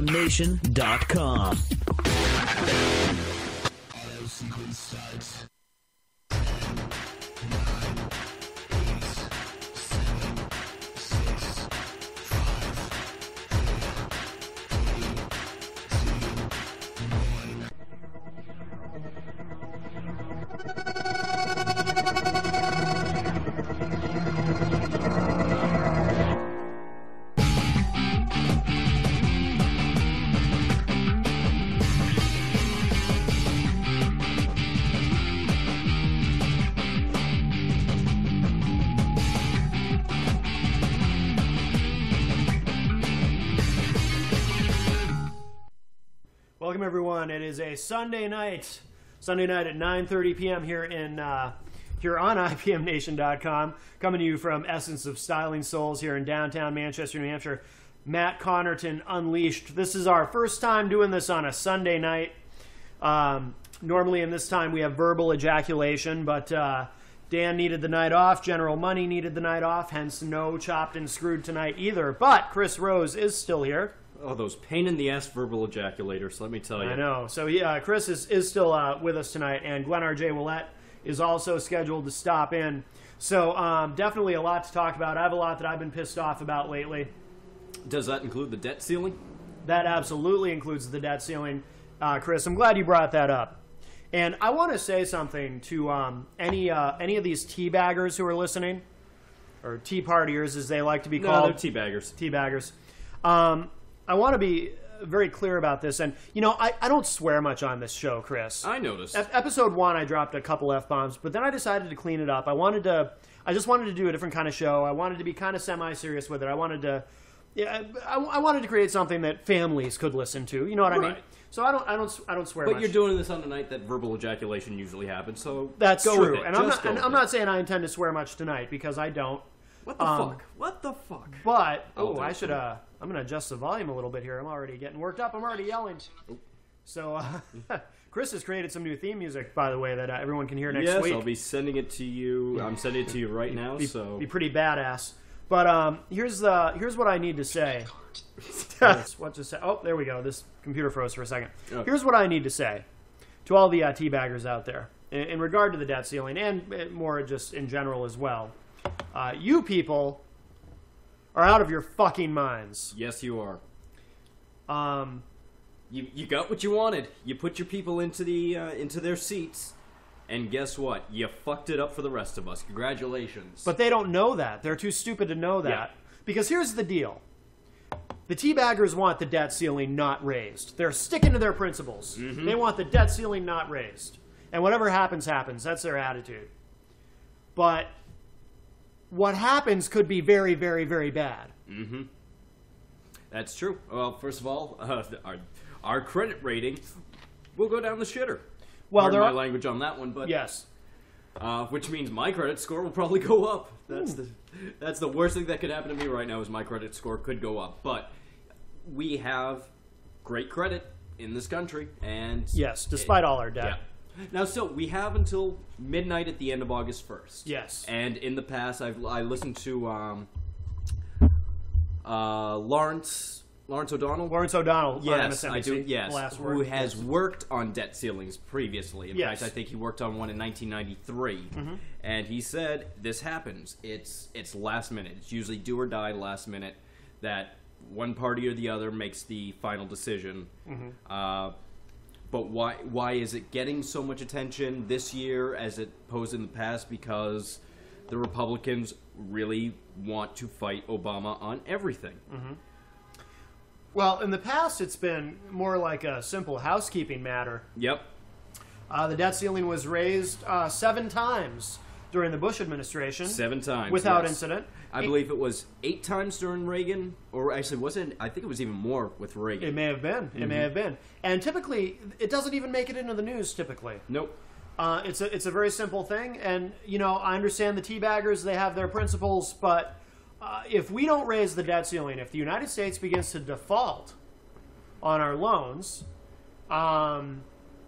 RJOuelletteIPMNation.com. Auto sequence starts. Welcome everyone. It is a Sunday night at 9:30 p.m. here on IPMNation.com, coming to you from Essence of Styling Souls here in downtown Manchester, New Hampshire. Matt Connarton Unleashed. This is our first time doing this on a Sunday night. Normally in this time we have verbal ejaculation, but Dan needed the night off. General Money needed the night off, hence no Chopped and Screwed tonight either. But Chris Rose is still here. Oh, those pain-in-the-ass verbal ejaculators, let me tell you. I know. So Chris is still with us tonight, and RJ Ouellette is also scheduled to stop in. So definitely a lot to talk about. I have a lot that I've been pissed off about lately. Does that include the debt ceiling? That absolutely includes the debt ceiling, Chris. I'm glad you brought that up. And I want to say something to any of these teabaggers who are listening, or tea partiers as they like to be called. No, they're teabaggers. Teabaggers. I want to be very clear about this. And, you know, I don't swear much on this show, Chris. I noticed. Episode 1, I dropped a couple F-bombs, but then I decided to clean it up. I just wanted to do a different kind of show. I wanted to be kind of semi-serious with it. I wanted to create something that families could listen to. You know what I mean? So I don't swear much. But you're doing this on the night that verbal ejaculation usually happens, so that's go true. with it. And I'm not saying I intend to swear much tonight, because I don't. What the fuck? What the fuck? But I'm going to adjust the volume a little bit here. I'm already getting worked up. I'm already yelling. So Chris has created some new theme music, by the way, that everyone can hear next week. Yes, I'll be sending it to you. I'm sending it to you right now. Be pretty badass. But here's what I need to say. What to say? Oh, there we go. This computer froze for a second. Oh. Here's what I need to say to all the teabaggers out there in regard to the debt ceiling, and more just in general as well. You people are out of your fucking minds. Yes, you are. You got what you wanted. You put your people into their seats, and guess what? You fucked it up for the rest of us. Congratulations. But they don't know that. They're too stupid to know that. Yeah. Because here's the deal. The teabaggers want the debt ceiling not raised. They're sticking to their principles. Mm-hmm. They want the debt ceiling not raised. And whatever happens, happens. That's their attitude. But what happens could be very, very, very bad. Mm-hmm. That's true. Well, first of all, our credit rating will go down the shitter. Well, Pardon my language on that one, but yes, which means my credit score will probably go up. That's the worst thing that could happen to me right now is my credit score could go up. But we have great credit in this country, and yes, despite all our debt. Yeah. Now, still, we have until midnight at the end of August 1st. Yes. And in the past, I listened to Lawrence O'Donnell. Lawrence O'Donnell. Yes, on MSNBC, I do. Yes, who has worked on debt ceilings previously. In fact, I think he worked on one in 1993. Mm-hmm. And he said this happens. It's last minute. It's usually do or die last minute that one party or the other makes the final decision. Mm-hmm. But why is it getting so much attention this year as it posed in the past? Because the Republicans really want to fight Obama on everything. Mm-hmm. Well, in the past, it's been more like a simple housekeeping matter. Yep. The debt ceiling was raised 7 times during the Bush administration. 7 times. Without incident. I believe it was 8 times during Reagan, or actually wasn't. I think it was even more with Reagan. It may have been. Mm-hmm. It may have been. And typically, it doesn't even make it into the news. Typically, nope. It's a very simple thing, and you know I understand the teabaggers. They have their principles, but if we don't raise the debt ceiling, if the United States begins to default on our loans,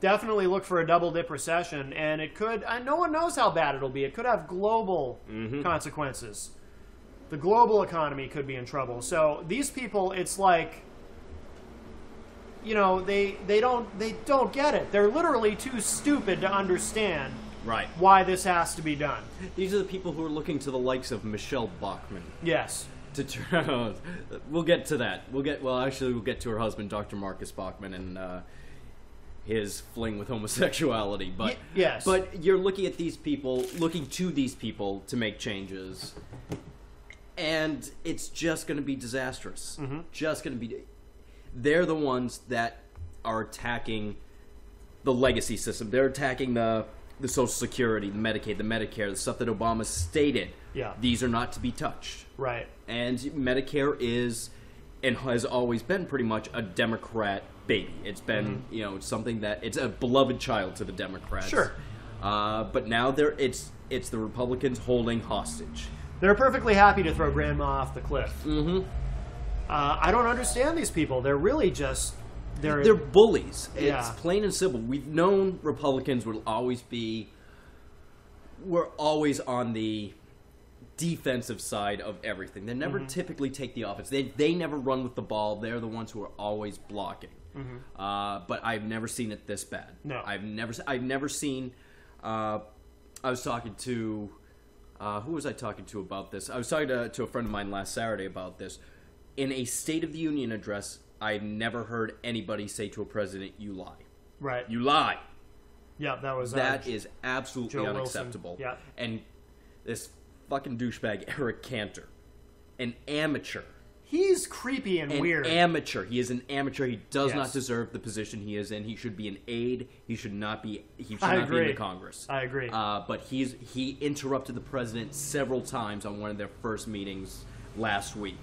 definitely look for a double-dip recession, and it could. No one knows how bad it'll be. It could have global consequences. The global economy could be in trouble. So these people, it's like you know, they don't get it. They're literally too stupid to understand Right. why this has to be done. These are the people who are looking to the likes of Michelle Bachmann. Yes. We'll get to that. We'll get to her husband, Dr. Marcus Bachmann, and his fling with homosexuality. But yes. But you're looking to these people to make changes, and it's just going to be disastrous. Mm-hmm. Just going to be. They're the ones that are attacking the legacy system. They're attacking the Social Security, the Medicaid, the Medicare, the stuff that Obama stated. Yeah. These are not to be touched. Right. And Medicare is and has always been pretty much a Democrat baby. It's been, something that it's a beloved child to the Democrats. Sure. But now it's the Republicans holding hostage. They're perfectly happy to throw grandma off the cliff. Mm-hmm. I don't understand these people. They're really just... They're bullies. Yeah. It's plain and simple. We've known Republicans we're always on the defensive side of everything. They never typically take the offense. They never run with the ball. They're the ones who are always blocking. But I've never seen it this bad. No. I've never seen... I was talking to... who was I talking to about this? I was talking to a friend of mine last Saturday about this. In a State of the Union address, I've never heard anybody say to a president, "You lie." Right. You lie. Yeah, That is absolutely Joe unacceptable. Wilson. Yeah. And this fucking douchebag, Eric Cantor, an amateur. He's creepy and weird. Amateur. He is an amateur. He does Yes. not deserve the position he is in. He should be an aide. He should not be. He should I not be in agree. the Congress. I agree. But he interrupted the president several times on one of their first meetings last week,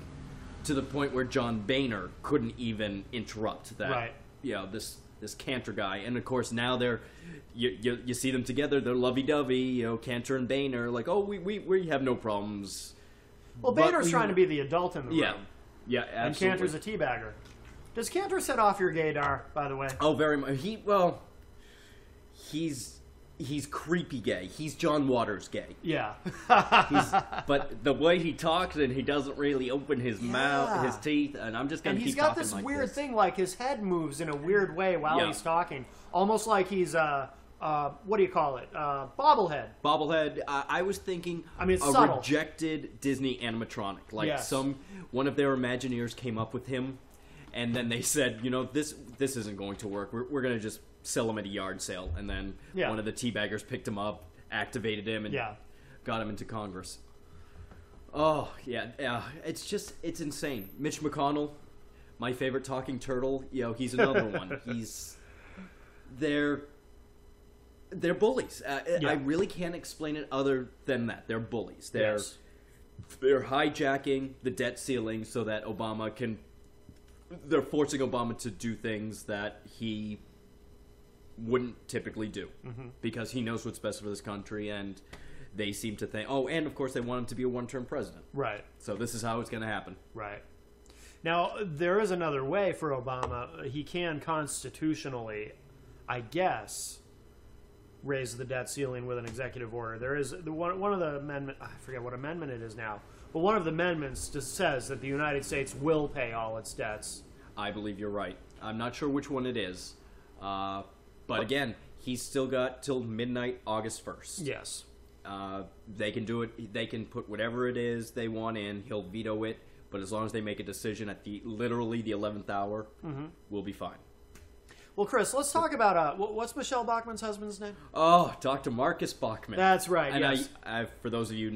to the point where John Boehner couldn't even interrupt that. Right. This Cantor guy, and of course now you see them together. They're lovey-dovey. Cantor and Boehner, like, oh, we have no problems. Well, But Boehner's trying to be the adult in the Yeah. room. Yeah, And absolutely. Cantor's a teabagger. Does Cantor set off your gaydar, by the way? Oh, very much. He's creepy gay. He's John Waters gay. Yeah. But the way he talks, and he doesn't really open his mouth, his teeth, and I'm just gonna And keep he's got talking this like weird this. thing, like his head moves in a weird way while Yeah. he's talking. Almost like he's, what do you call it? Bobblehead. Bobblehead. I was thinking It's a subtle. rejected Disney animatronic. Like Yes. one of their Imagineers came up with him, and then they said, this isn't going to work. We're going to just sell him at a yard sale. And then one of the teabaggers picked him up, activated him, and got him into Congress. Oh, yeah. It's insane. Mitch McConnell, my favorite talking turtle, he's another one. They're bullies. I really can't explain it other than that. They're bullies. They're hijacking the debt ceiling so that they're forcing Obama to do things that he wouldn't typically do because he knows what's best for this country, and they seem to think, and of course they want him to be a one-term president. Right. So this is how it's going to happen. Right. Now, there is another way for Obama. He can constitutionally, I guess, raise the debt ceiling with an executive order. There is one of the amendment. I forget what amendment it is now, but one of the amendments just says that the United States will pay all its debts. I believe you're right. I'm not sure which one it is, but again, he's still got till midnight, August 1st. Yes. They can do it. They can put whatever it is they want in. He'll veto it, but as long as they make a decision at literally the 11th hour, we'll be fine. Well, Chris, let's talk about what's Michelle Bachmann's husband's name? Oh, Dr. Marcus Bachmann. That's right. And yes. I, for those of you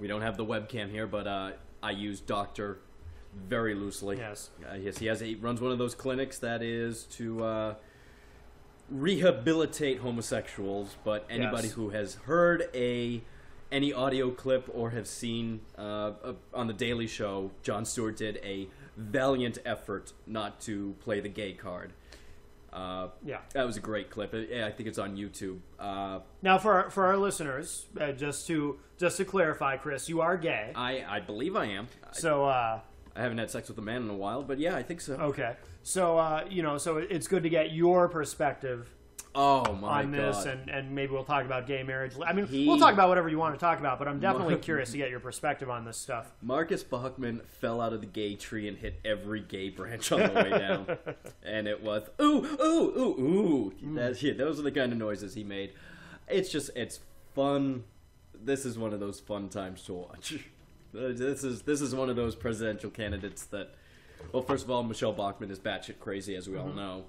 we don't have the webcam here, but I use doctor very loosely. Yes. Yes, he runs one of those clinics that is to rehabilitate homosexuals. But anybody who has heard any audio clip or have seen on the Daily Show, Jon Stewart did a valiant effort not to play the gay card. That was a great clip. I think it's on YouTube. Now, for our listeners, just to clarify, Chris, you are gay. I believe I am. So I haven't had sex with a man in a while, but yeah, I think so. Okay. So so it's good to get your perspective on this, and maybe we'll talk about gay marriage. I mean, we'll talk about whatever you want to talk about, but I'm definitely curious to get your perspective on this stuff. Marcus Bachman fell out of the gay tree and hit every gay branch on the way down. And it was, ooh, ooh, ooh, ooh. Those are the kind of noises he made. It's fun. This is one of those fun times to watch. This is one of those presidential candidates that, well, first of all, Michelle Bachmann is batshit crazy, as we all know.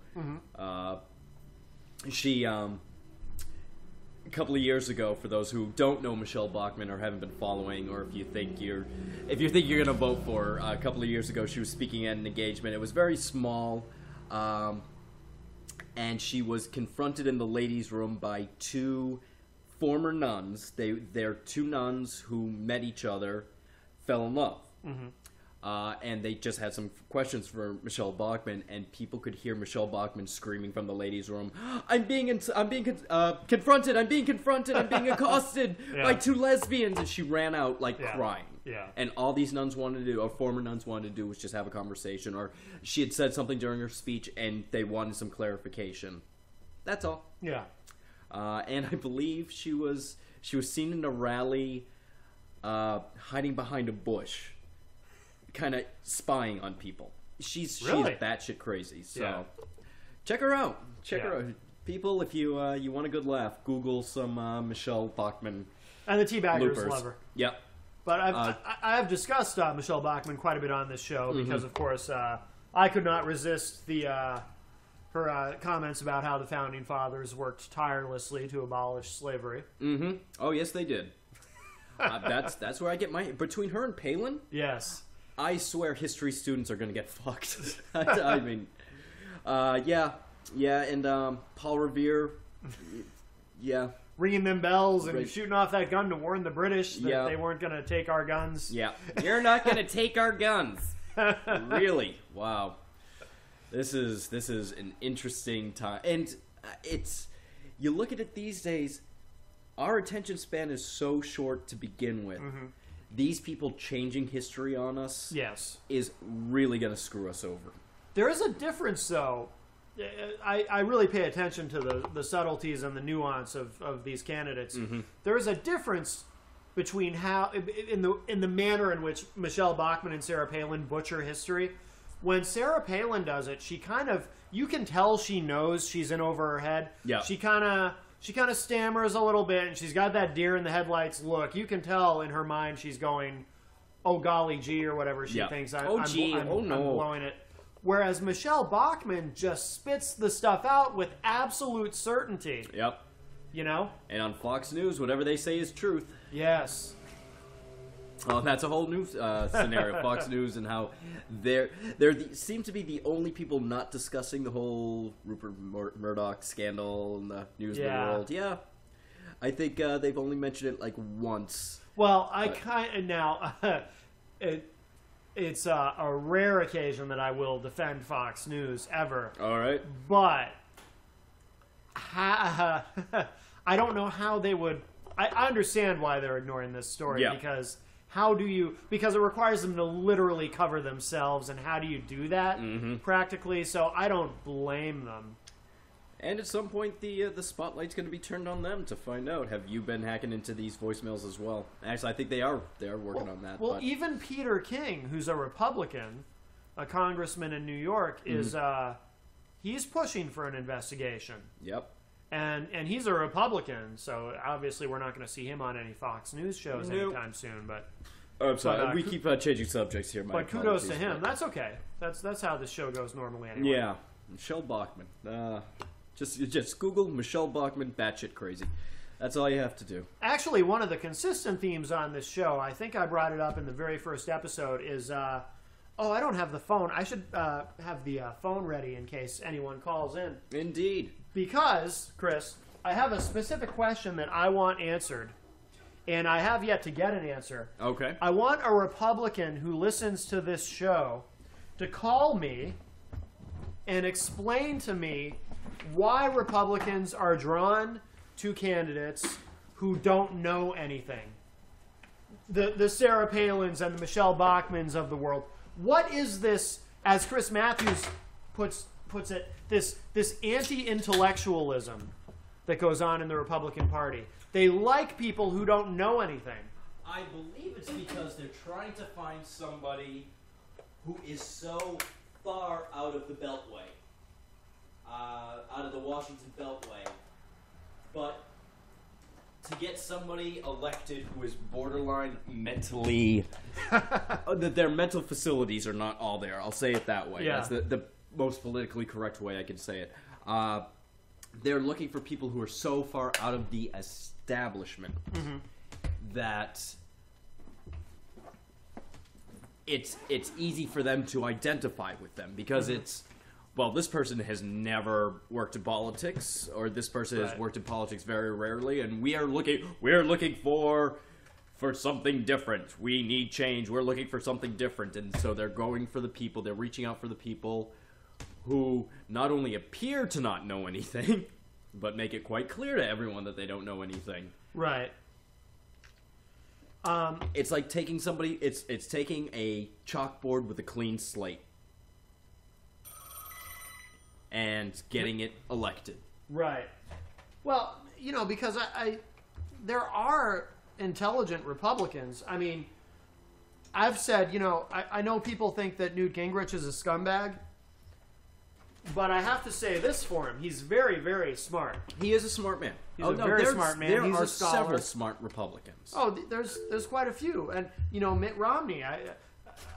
She, a couple of years ago, for those who don't know Michelle Bachmann or haven't been following, or if you think you're going to vote for her, a couple of years ago, she was speaking at an engagement. It was very small, and she was confronted in the ladies' room by two former nuns. They're two nuns who met each other, fell in love. And they just had some questions for Michelle Bachmann, and people could hear Michelle Bachmann screaming from the ladies' room, I'm being confronted, I'm being accosted by two lesbians, and she ran out crying. And all these nuns wanted to do, or former nuns wanted to do, was just have a conversation, or she had said something during her speech, and they wanted some clarification. That's all. And I believe she was seen in a rally, hiding behind a bush, kind of spying on people. She's batshit crazy. So check her out. Check her out. People, if you want a good laugh, Google some Michelle Bachmann. And the Teabaggers love her. Yep. But I have discussed Michelle Bachmann quite a bit on this show because, of course, I could not resist her comments about how the Founding Fathers worked tirelessly to abolish slavery. Oh, yes, they did. That's where I get my... Between her and Palin? Yes. I swear history students are going to get fucked. I mean, and Paul Revere, ringing them bells and shooting off that gun to warn the British that they weren't going to take our guns. You're not going to take our guns. Really? Wow. This is an interesting time, and you look at it these days. Our attention span is so short to begin with. These people changing history on us is really going to screw us over. There is a difference, though. I really pay attention to the subtleties and the nuance of these candidates. There is a difference between how, in the manner in which Michelle Bachmann and Sarah Palin butcher history. When Sarah Palin does it, she kind of, you can tell she knows she's in over her head. She kind of stammers a little bit, and she's got that deer in the headlights look. You can tell in her mind she's going, oh, golly gee, or whatever she thinks. I'm blowing it. Whereas Michelle Bachmann just spits the stuff out with absolute certainty. You know? And on Fox News, whatever they say is truth. Yes. Well, that's a whole new scenario. Fox News and how they seem to be the only people not discussing the whole Rupert Murdoch scandal in the news of the world. I think they've only mentioned it once. Well, it's a rare occasion that I will defend Fox News ever. All right. But I don't know how they would. I understand why they're ignoring this story because. Because it requires them to literally cover themselves, and how do you do that practically? So I don't blame them. And at some point, the spotlight's going to be turned on them to find out, have you been hacking into these voicemails as well? Actually, I think they are working on that. Well, even Peter King, who's a Republican, a congressman in New York, is he's pushing for an investigation. And he's a Republican, so obviously we're not going to see him on any Fox News shows anytime soon. But I'm sorry, we keep changing subjects here. But kudos to him. That's okay. That's how this show goes normally anyway. Yeah, Michelle Bachmann. Just Google Michelle Bachmann, batshit crazy. That's all you have to do. Actually, one of the consistent themes on this show, I think I brought it up in the very first episode, is I don't have the phone. I should have the phone ready in case anyone calls in. Indeed. Because, Chris, I have a specific question that I want answered, and I have yet to get an answer. Okay. I want a Republican who listens to this show to call me and explain to me why Republicans are drawn to candidates who don't know anything. The Sarah Palins and the Michelle Bachmanns of the world. What is this, as Chris Matthews puts puts it, this anti-intellectualism that goes on in the Republican Party. They like people who don't know anything. I believe it's because they're trying to find somebody who is so far out of the Beltway, out of the Washington Beltway, but to get somebody elected who is borderline mentally... their mental facilities are not all there. I'll say it that way. Yeah. That's the most politically correct way I can say it. They're looking for people who are so far out of the establishment that it's easy for them to identify with them because it's, well, this person has never worked in politics, or this person has worked in politics very rarely, and we're looking for something different. We need change. We're looking for something different, and so they're going for the people. They're reaching out for the people who not only appear to not know anything, but make it quite clear to everyone that they don't know anything. Right. It's like taking somebody. It's taking a chalkboard with a clean slate and getting it elected. Right. Well, because there are intelligent Republicans. I mean, I've said, I know people think that Newt Gingrich is a scumbag, but I have to say this for him. He's very, very smart. He is a smart man. He's a very smart man. He's There are a scholar. several smart Republicans. Oh, there's quite a few. And, Mitt Romney, I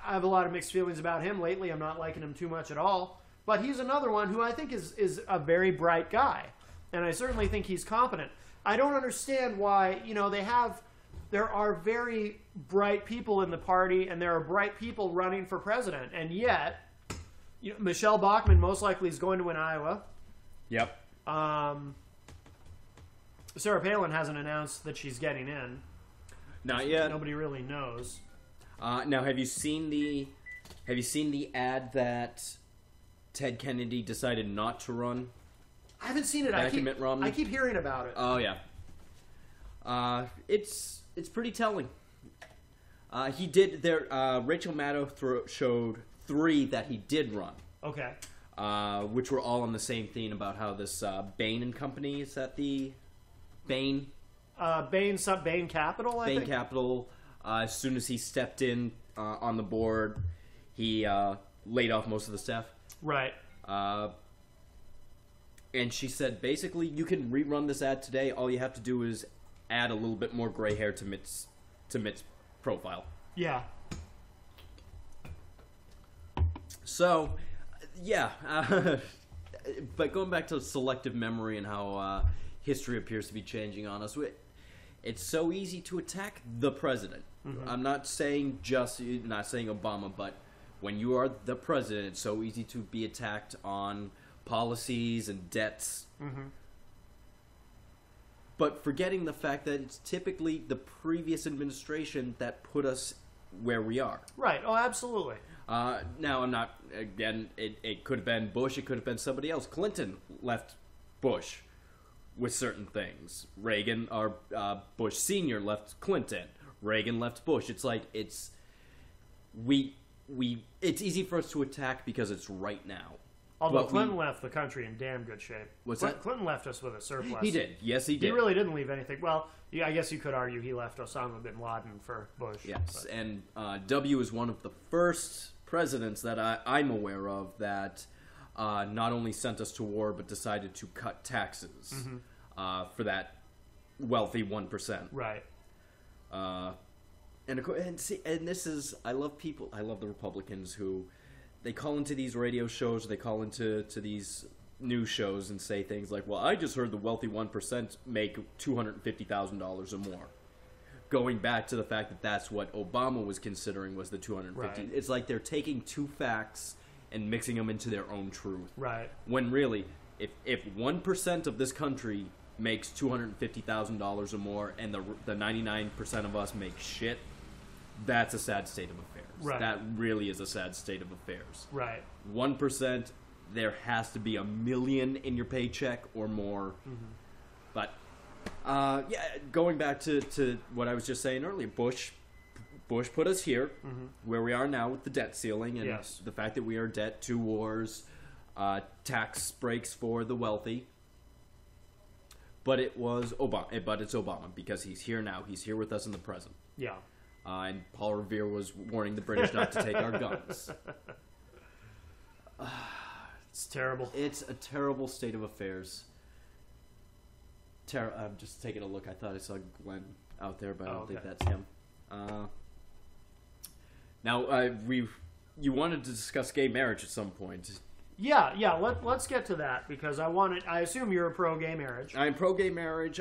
have a lot of mixed feelings about him lately. I'm not liking him too much at all. But he's another one who I think is a very bright guy. And I certainly think he's competent. I don't understand why, there are very bright people in the party, and there are bright people running for president. And yet, Michelle Bachmann most likely is going to win Iowa. Yep. Sarah Palin hasn't announced that she's getting in. Not yet. Nobody really knows. Now, have you seen the ad that Ted Kennedy decided not to run? I haven't seen it. Mitt Romney? I keep hearing about it. Oh yeah. It's pretty telling. He did there. Rachel Maddow showed 3 that he did run. Okay. Which were all on the same theme about how this Bain and Company, is that the Bain? Bain Capital, I think. Bain Capital. As soon as he stepped in on the board, he laid off most of the staff. Right. And she said, basically, you can rerun this ad today. All you have to do is add a little bit more gray hair to Mitt's profile. Yeah. So, yeah. But going back to selective memory and how history appears to be changing on us, it's so easy to attack the president. Mm-hmm. I'm not saying Obama, but when you are the president, it's so easy to be attacked on policies and debts. Mm-hmm. But forgetting the fact that it's typically the previous administration that put us where we are. Right. Oh, absolutely. Now, I'm not, again, it could have been Bush, it could have been somebody else. Clinton left Bush with certain things. Reagan, or Bush Sr. left Clinton. Reagan left Bush. It's like, it's easy for us to attack because it's right now. Although Clinton left the country in damn good shape. What's that? Clinton left us with a surplus. He did. Yes, he did. He really didn't leave anything. Well, yeah, I guess you could argue he left Osama bin Laden for Bush. Yes, but. And W is one of the first presidents that I'm aware of that not only sent us to war, but decided to cut taxes for that wealthy 1%. Right. And this is, I love the Republicans who, they call into these radio shows, they call into these news shows and say things like, well, I just heard the wealthy 1% make $250,000 or more. Going back to the fact that that's what Obama was considering was the $250,000. Right. It's like they're taking 2 facts and mixing them into their own truth. Right. When really, if 1% of this country makes $250,000 or more and the 99% of us make shit, that's a sad state of affairs. Right. That really is a sad state of affairs. Right. 1%, there has to be $1 million in your paycheck or more. Mm-hmm. But, going back to what I was just saying earlier, Bush put us here, where we are now with the debt ceiling and the fact that we are debt, 2 wars, tax breaks for the wealthy. But it was Obama. But it's Obama because he's here now. He's here with us in the present. Yeah. And Paul Revere was warning the British not to take our guns. It's terrible. It's a terrible state of affairs. I'm just taking a look. I thought I saw Glenn out there, but I don't think that's him. Now, you wanted to discuss gay marriage at some point. Yeah. Let's get to that because I assume you're a pro gay marriage. I'm pro gay marriage.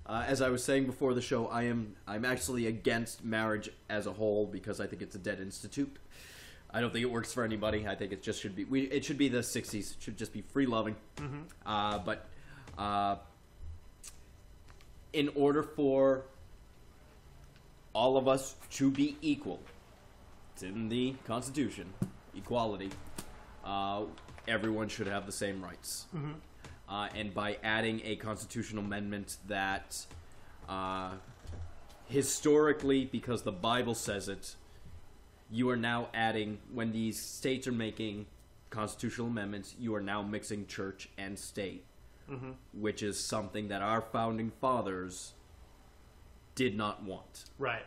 As I was saying before the show, I'm actually against marriage as a whole because I think it's a dead institute. I don't think it works for anybody. I think it just should be. It should be the '60s. It should just be free loving. Mm-hmm. But in order for all of us to be equal, it's in the Constitution, equality. Everyone should have the same rights. Mm-hmm. And by adding a constitutional amendment that historically, because the Bible says it, you are now adding, when these states are making constitutional amendments, you are now mixing church and state, mm-hmm. which is something that our founding fathers did not want. Right.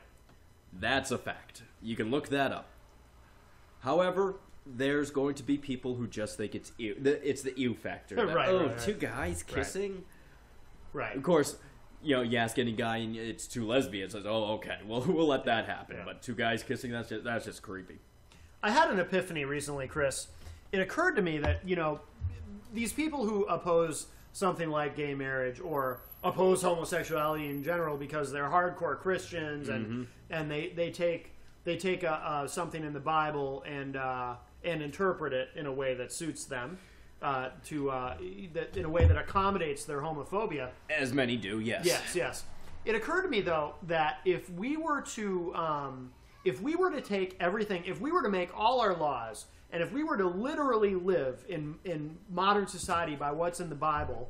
That's a fact. You can look that up. However, there's going to be people who just think it's ew. It's the ew factor. That, right. Two guys kissing? Right. Of course, you ask any guy and it's two lesbians. Says, oh, okay, well, we'll let that happen. Yeah. But two guys kissing, that's just creepy. I had an epiphany recently, Chris. It occurred to me that, these people who oppose something like gay marriage or oppose homosexuality in general because they're hardcore Christians and they take something in the Bible and interpret it in a way that suits them, in a way that accommodates their homophobia. As many do, yes. Yes. It occurred to me though that if we were to take everything, if we were to make all our laws, and if we were to literally live in modern society by what's in the Bible,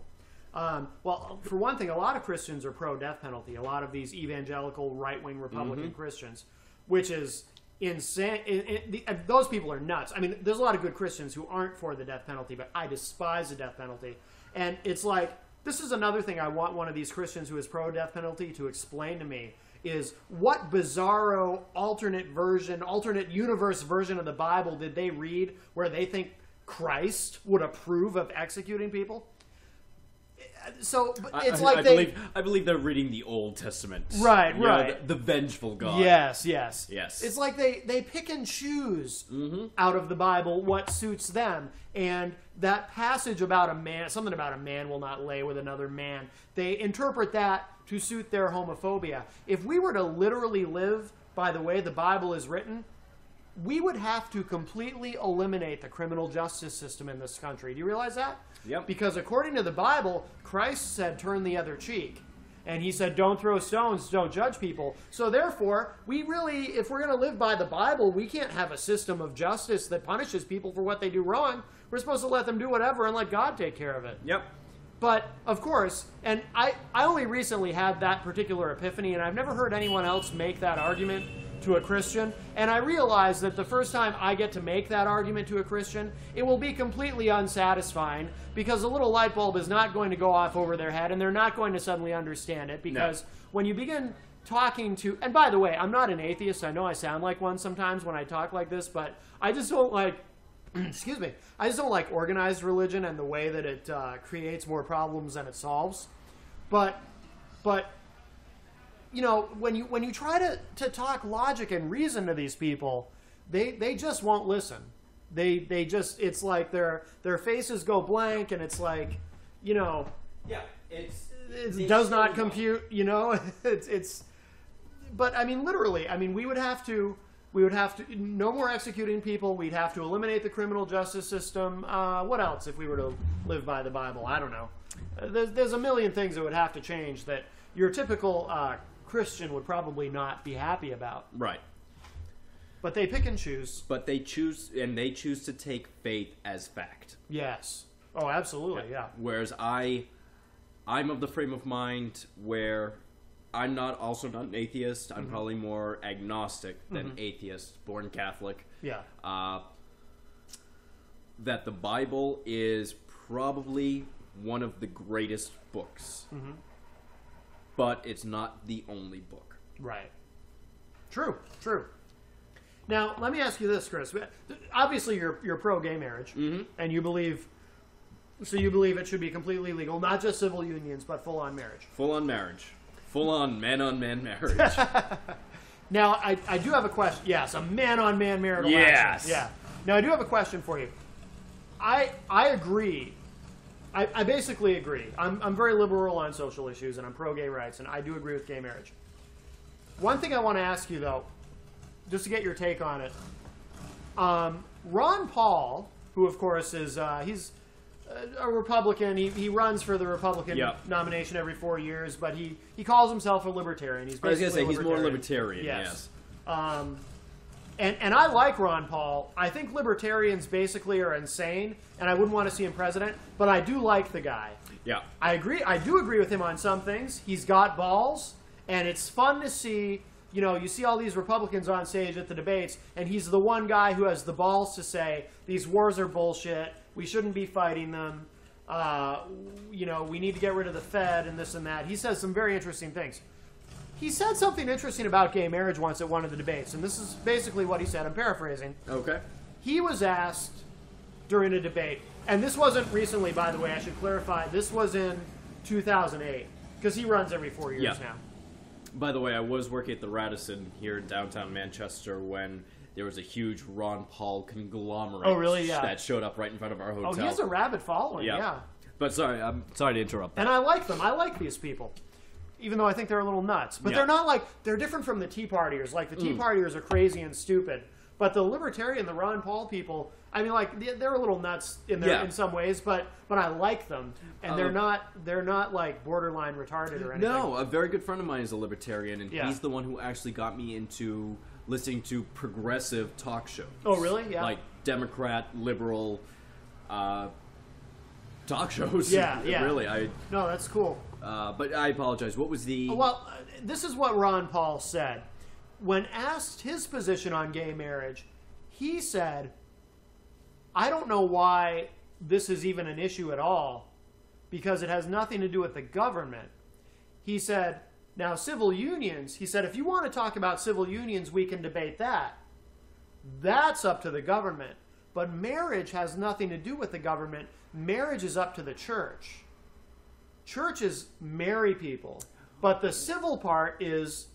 well, for one thing, a lot of Christians are pro-death penalty. A lot of these evangelical right-wing Republican Christians. Which is insane. Those people are nuts. I mean, there's a lot of good Christians who aren't for the death penalty, but I despise the death penalty. And it's like, this is another thing I want one of these Christians who is pro-death penalty to explain to me, is what bizarro alternate universe version of the Bible did they read where they think Christ would approve of executing people? So it's I believe they're reading the Old Testament. Right. The vengeful God. Yes. It's like they pick and choose out of the Bible what suits them. And that passage about something about a man will not lay with another man, they interpret that to suit their homophobia. If we were to literally live by the way the Bible is written, we would have to completely eliminate the criminal justice system in this country. Do you realize that? Yep. Because according to the Bible, Christ said, turn the other cheek. And he said, don't throw stones, don't judge people. So therefore, if we're going to live by the Bible, we can't have a system of justice that punishes people for what they do wrong. We're supposed to let them do whatever and let God take care of it. Yep. But, of course, and I only recently had that particular epiphany, and I've never heard anyone else make that argument to a Christian, and I realize that the first time I get to make that argument to a Christian, it will be completely unsatisfying because a little light bulb is not going to go off over their head and they're not going to suddenly understand it because when you begin talking to, and by the way, I'm not an atheist, I know I sound like one sometimes when I talk like this, but I just don't like, excuse me, I just don't like organized religion and the way that it creates more problems than it solves. But when you try to talk logic and reason to these people, they just won't listen. They just, it's like their faces go blank, and it's like, it does not compute. It's. But I mean, literally, we would have to no more executing people. We'd have to eliminate the criminal justice system. What else if we were to live by the Bible? I don't know. There's a million things that would have to change that your typical Christian would probably not be happy about. Right. But they pick and choose. But they choose to take faith as fact. Yes. Oh, absolutely, yeah. Whereas I'm of the frame of mind where I'm also not an atheist. I'm probably more agnostic than atheist, born Catholic. Yeah. that the Bible is probably one of the greatest books, but it's not the only book. Right. True. Now, let me ask you this, Chris. Obviously, you're pro gay marriage, and you believe it should be completely legal, not just civil unions, but full-on marriage. Full-on marriage. Full-on man-on-man marriage. Now, I do have a question. Yes, a man-on-man marital action. Yeah. Now, I do have a question for you. I agree. I basically agree. I'm very liberal on social issues, and I'm pro-gay rights, and I do agree with gay marriage. One thing I want to ask you, though, just to get your take on it. Ron Paul, who, of course, is he's a Republican. He runs for the Republican nomination every 4 years, but he calls himself a libertarian. He's basically I was going to say, he's more libertarian, yes. And I like Ron Paul. I think libertarians basically are insane, and I wouldn't want to see him president, but I do like the guy. Yeah. I do agree with him on some things. He's got balls, and it's fun to see, you see all these Republicans on stage at the debates, and he's the one guy who has the balls to say, these wars are bullshit, we shouldn't be fighting them, we need to get rid of the Fed and this and that. He says some very interesting things. He said something interesting about gay marriage once at one of the debates, and this is basically what he said. I'm paraphrasing. Okay. He was asked during a debate, and this wasn't recently, by the way, I should clarify. This was in 2008, because he runs every 4 years now. By the way, I was working at the Radisson here in downtown Manchester when there was a huge Ron Paul conglomerate that showed up right in front of our hotel. Oh, he has a rabid following, yeah. But I'm sorry to interrupt that. And I like them. I like these people, even though I think they're a little nuts. But they're not like, they're different from the Tea Partiers. Like, the Tea Partiers are crazy and stupid. But the libertarian, the Ron Paul people, I mean, like, they're a little nuts in some ways, but I like them, and they're not like borderline retarded or anything. No, a very good friend of mine is a libertarian, and he's the one who actually got me into listening to progressive talk shows. Oh, really? Yeah. Like Democrat, liberal talk shows. Yeah. Really, No, that's cool. But I apologize. What was the? Well, this is what Ron Paul said when asked his position on gay marriage. He said, I don't know why this is even an issue at all, because it has nothing to do with the government. He said, now civil unions, he said, if you want to talk about civil unions, we can debate that. That's up to the government. But marriage has nothing to do with the government. Marriage is up to the church. Churches marry people, but the civil part is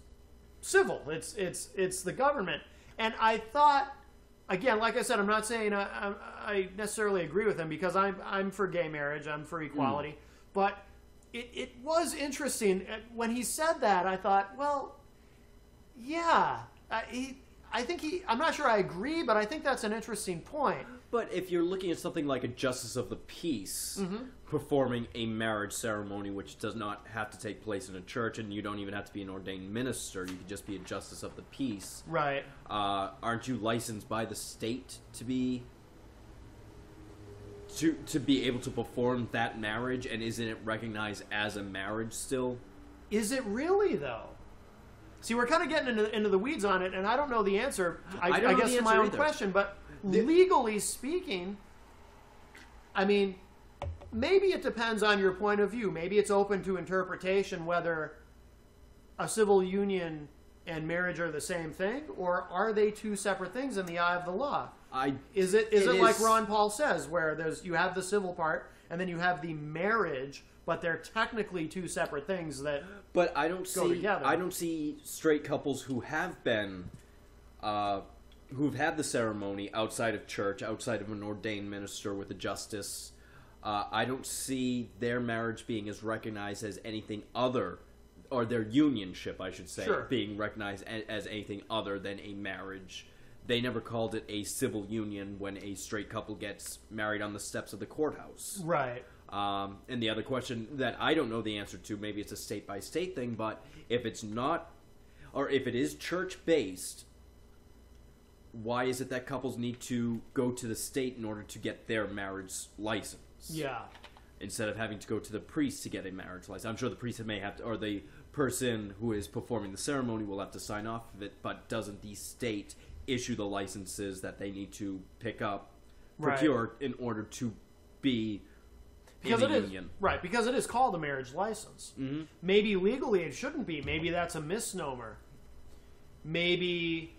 civil. It's the government. And I thought, again, like I said, I'm not saying I necessarily agree with him, because I'm for gay marriage, I'm for equality, but it was interesting when he said that. I thought, well, yeah, I'm not sure I agree, but I think that's an interesting point. But if you're looking at something like a justice of the peace performing a marriage ceremony, which does not have to take place in a church, and you don't even have to be an ordained minister, you could just be a justice of the peace. Right. Aren't you licensed by the state to be able to perform that marriage, and isn't it recognized as a marriage still? Is it really, though? See, we're kind of getting into the weeds on it, and I don't know the answer. I guess to my own question, but legally speaking, I mean, maybe it depends on your point of view. Maybe it's open to interpretation whether a civil union and marriage are the same thing, or are they two separate things in the eye of the law? Is it like Ron Paul says, where you have the civil part and then you have the marriage, but they're technically two separate things that go together. I don't see straight couples who have been who've had the ceremony outside of church, outside of an ordained minister with a justice. I don't see their marriage being as recognized as anything other, or their unionship, I should say, being recognized as anything other than a marriage. They never called it a civil union when a straight couple gets married on the steps of the courthouse. Right. And the other question that I don't know the answer to, maybe it's a state-by-state thing, but if it's not, or if it is church-based, why is it that couples need to go to the state in order to get their marriage license? Yeah. Instead of having to go to the priest to get a marriage license. I'm sure the priest may have to, or the person who is performing the ceremony will have to sign off of it, but doesn't the state issue the licenses that they need to pick up procured in order to be because in a it union. is right because it is called a marriage license. Mm-hmm. Maybe legally it shouldn't be. Maybe that's a misnomer. Maybe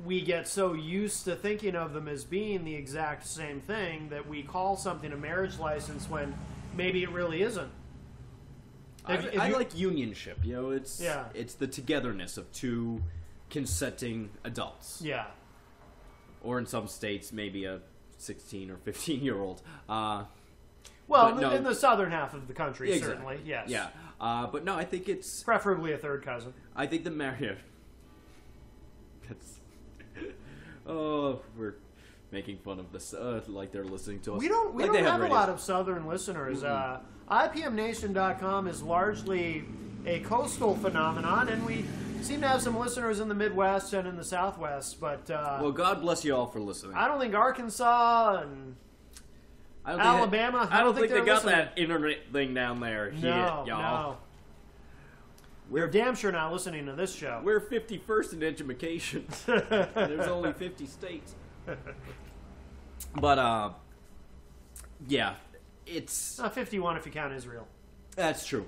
we get so used to thinking of them as being the exact same thing that we call something a marriage license when maybe it really isn't. I like unionship. You know, it's the togetherness of two consenting adults. Yeah. Or in some states, maybe a 16 or 15-year-old. In the southern half of the country, exactly. Certainly, yes. Yeah. But no, I think it's... Preferably a third cousin. I think the marriage... Oh, we're making fun of this, like they're listening to us. We don't like have a lot of southern listeners. IPMNation.com is largely a coastal phenomenon, and we seem to have some listeners in the Midwest and in the Southwest. But well, God bless you all for listening. I don't think Arkansas and Alabama. I don't think they got listening. that internet thing down there. No, y'all. no. We're damn sure not listening to this show. We're 51st in education. There's only 50 states. But, yeah, it's... 51 if you count Israel. That's true.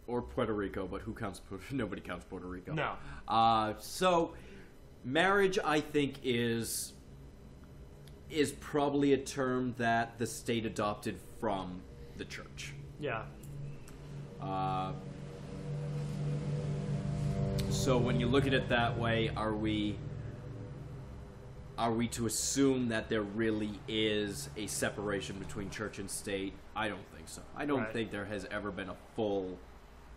Or Puerto Rico, but who counts... Nobody counts Puerto Rico. No. So, marriage, I think, is probably a term that the state adopted from the church. Yeah. So when you look at it that way, are we to assume that there really is a separation between church and state? I don't think so. I don't think there has ever been a full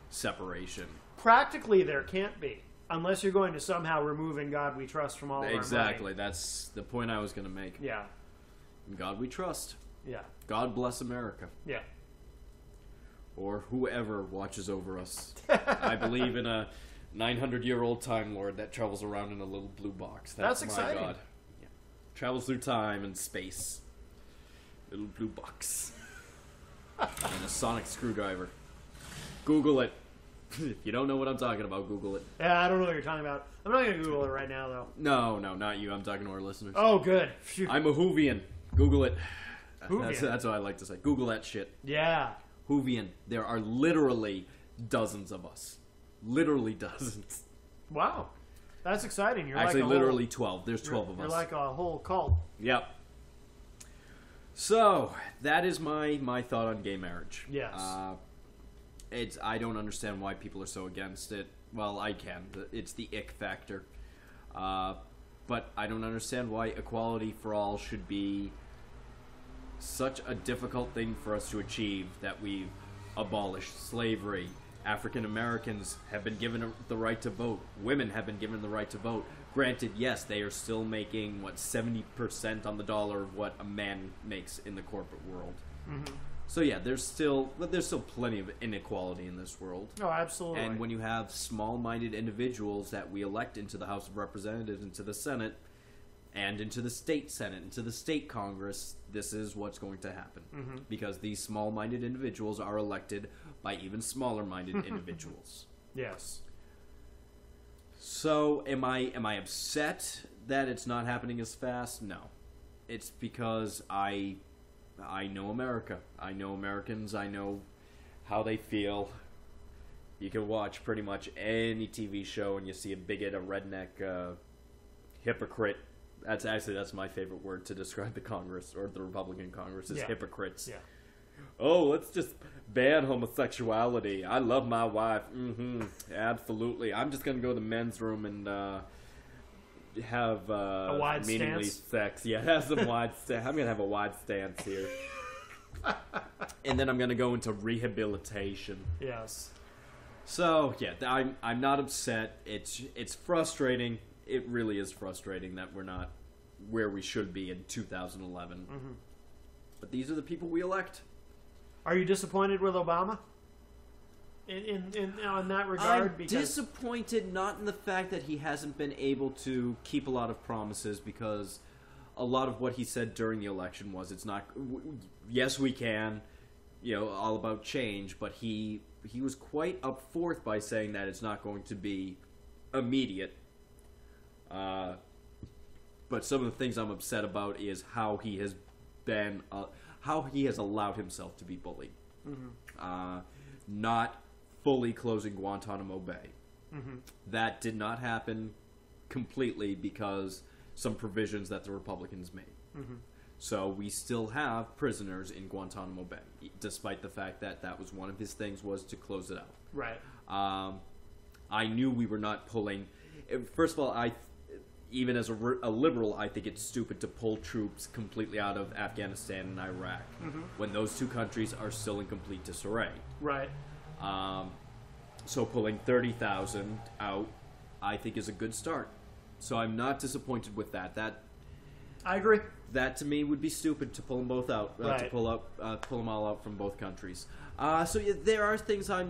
separation. Practically, there can't be, unless you're going to somehow remove "In God We Trust" from all of our Exactly. money. That's the point I was going to make. Yeah. In God we trust. Yeah. God bless America. Yeah. Or whoever watches over us. I believe in a 900-year-old Time Lord that travels around in a little blue box. That's my exciting. God. Yeah. Travels through time and space. Little blue box. And a sonic screwdriver. Google it. If you don't know what I'm talking about, Google it. Yeah, I don't know what you're talking about. I'm not going to Google it right now, though. No, not you. I'm talking to our listeners. Oh, good. Phew. I'm a Whovian. Google it. Whovian? That's what I like to say. Google that shit. Yeah. Whovian. There are literally dozens of us. Literally dozens. Wow. That's exciting. You're Actually, like literally 12. There's 12 of us. You're like a whole cult. Yep. So, that is my thought on gay marriage. Yes. I don't understand why people are so against it. Well, I can. It's the ick factor. But I don't understand why equality for all should be such a difficult thing for us to achieve, that we've abolished slavery. African Americans have been given the right to vote. Women have been given the right to vote. Granted, yes, they are still making, 70% on the dollar of what a man makes in the corporate world. Mm-hmm. So yeah, there's still plenty of inequality in this world. Oh, absolutely. And when you have small-minded individuals that we elect into the House of Representatives, into the Senate, and into the state Senate, into the state Congress, this is what's going to happen. Mm-hmm. Because these small-minded individuals are elected by even smaller-minded individuals. Yes. So, am I upset that it's not happening as fast? No. It's because I know America. I know Americans. I know how they feel. You can watch pretty much any TV show and you see a bigot, a redneck, hypocrite. That's my favorite word to describe the Congress, or the Republican Congress, is hypocrites. Yeah. Oh, let's just ban homosexuality. I love my wife. Mm-hmm. Absolutely. I'm just going to go to the men's room and have a wide meaningless stance? sex. Yeah, have some wide stance. I'm going to have a wide stance here. And then I'm going to go into rehabilitation. Yes. So, yeah, I'm not upset. It's frustrating. It really is frustrating that we're not where we should be in 2011. Mm-hmm. But these are the people we elect. Are you disappointed with Obama? In that regard? I'm disappointed not in the fact that he hasn't been able to keep a lot of promises, because a lot of what he said during the election was, it's not... Yes, we can, all about change, but he was quite up forth by saying that it's not going to be immediate. but some of the things I'm upset about is how he has been, how he has allowed himself to be bullied. Not fully closing Guantanamo Bay. That did not happen completely because some provisions that the Republicans made. So we still have prisoners in Guantanamo Bay, despite the fact that that was one of his things, was to close it out. Right. I knew we were not pulling. First of all, even as a liberal, I think it's stupid to pull troops completely out of Afghanistan and Iraq when those two countries are still in complete disarray. Right. So pulling 30,000 out, I think, is a good start. So I'm not disappointed with that. I agree. That to me would be stupid to pull them both out, right. to pull them all out from both countries. So yeah, there are things I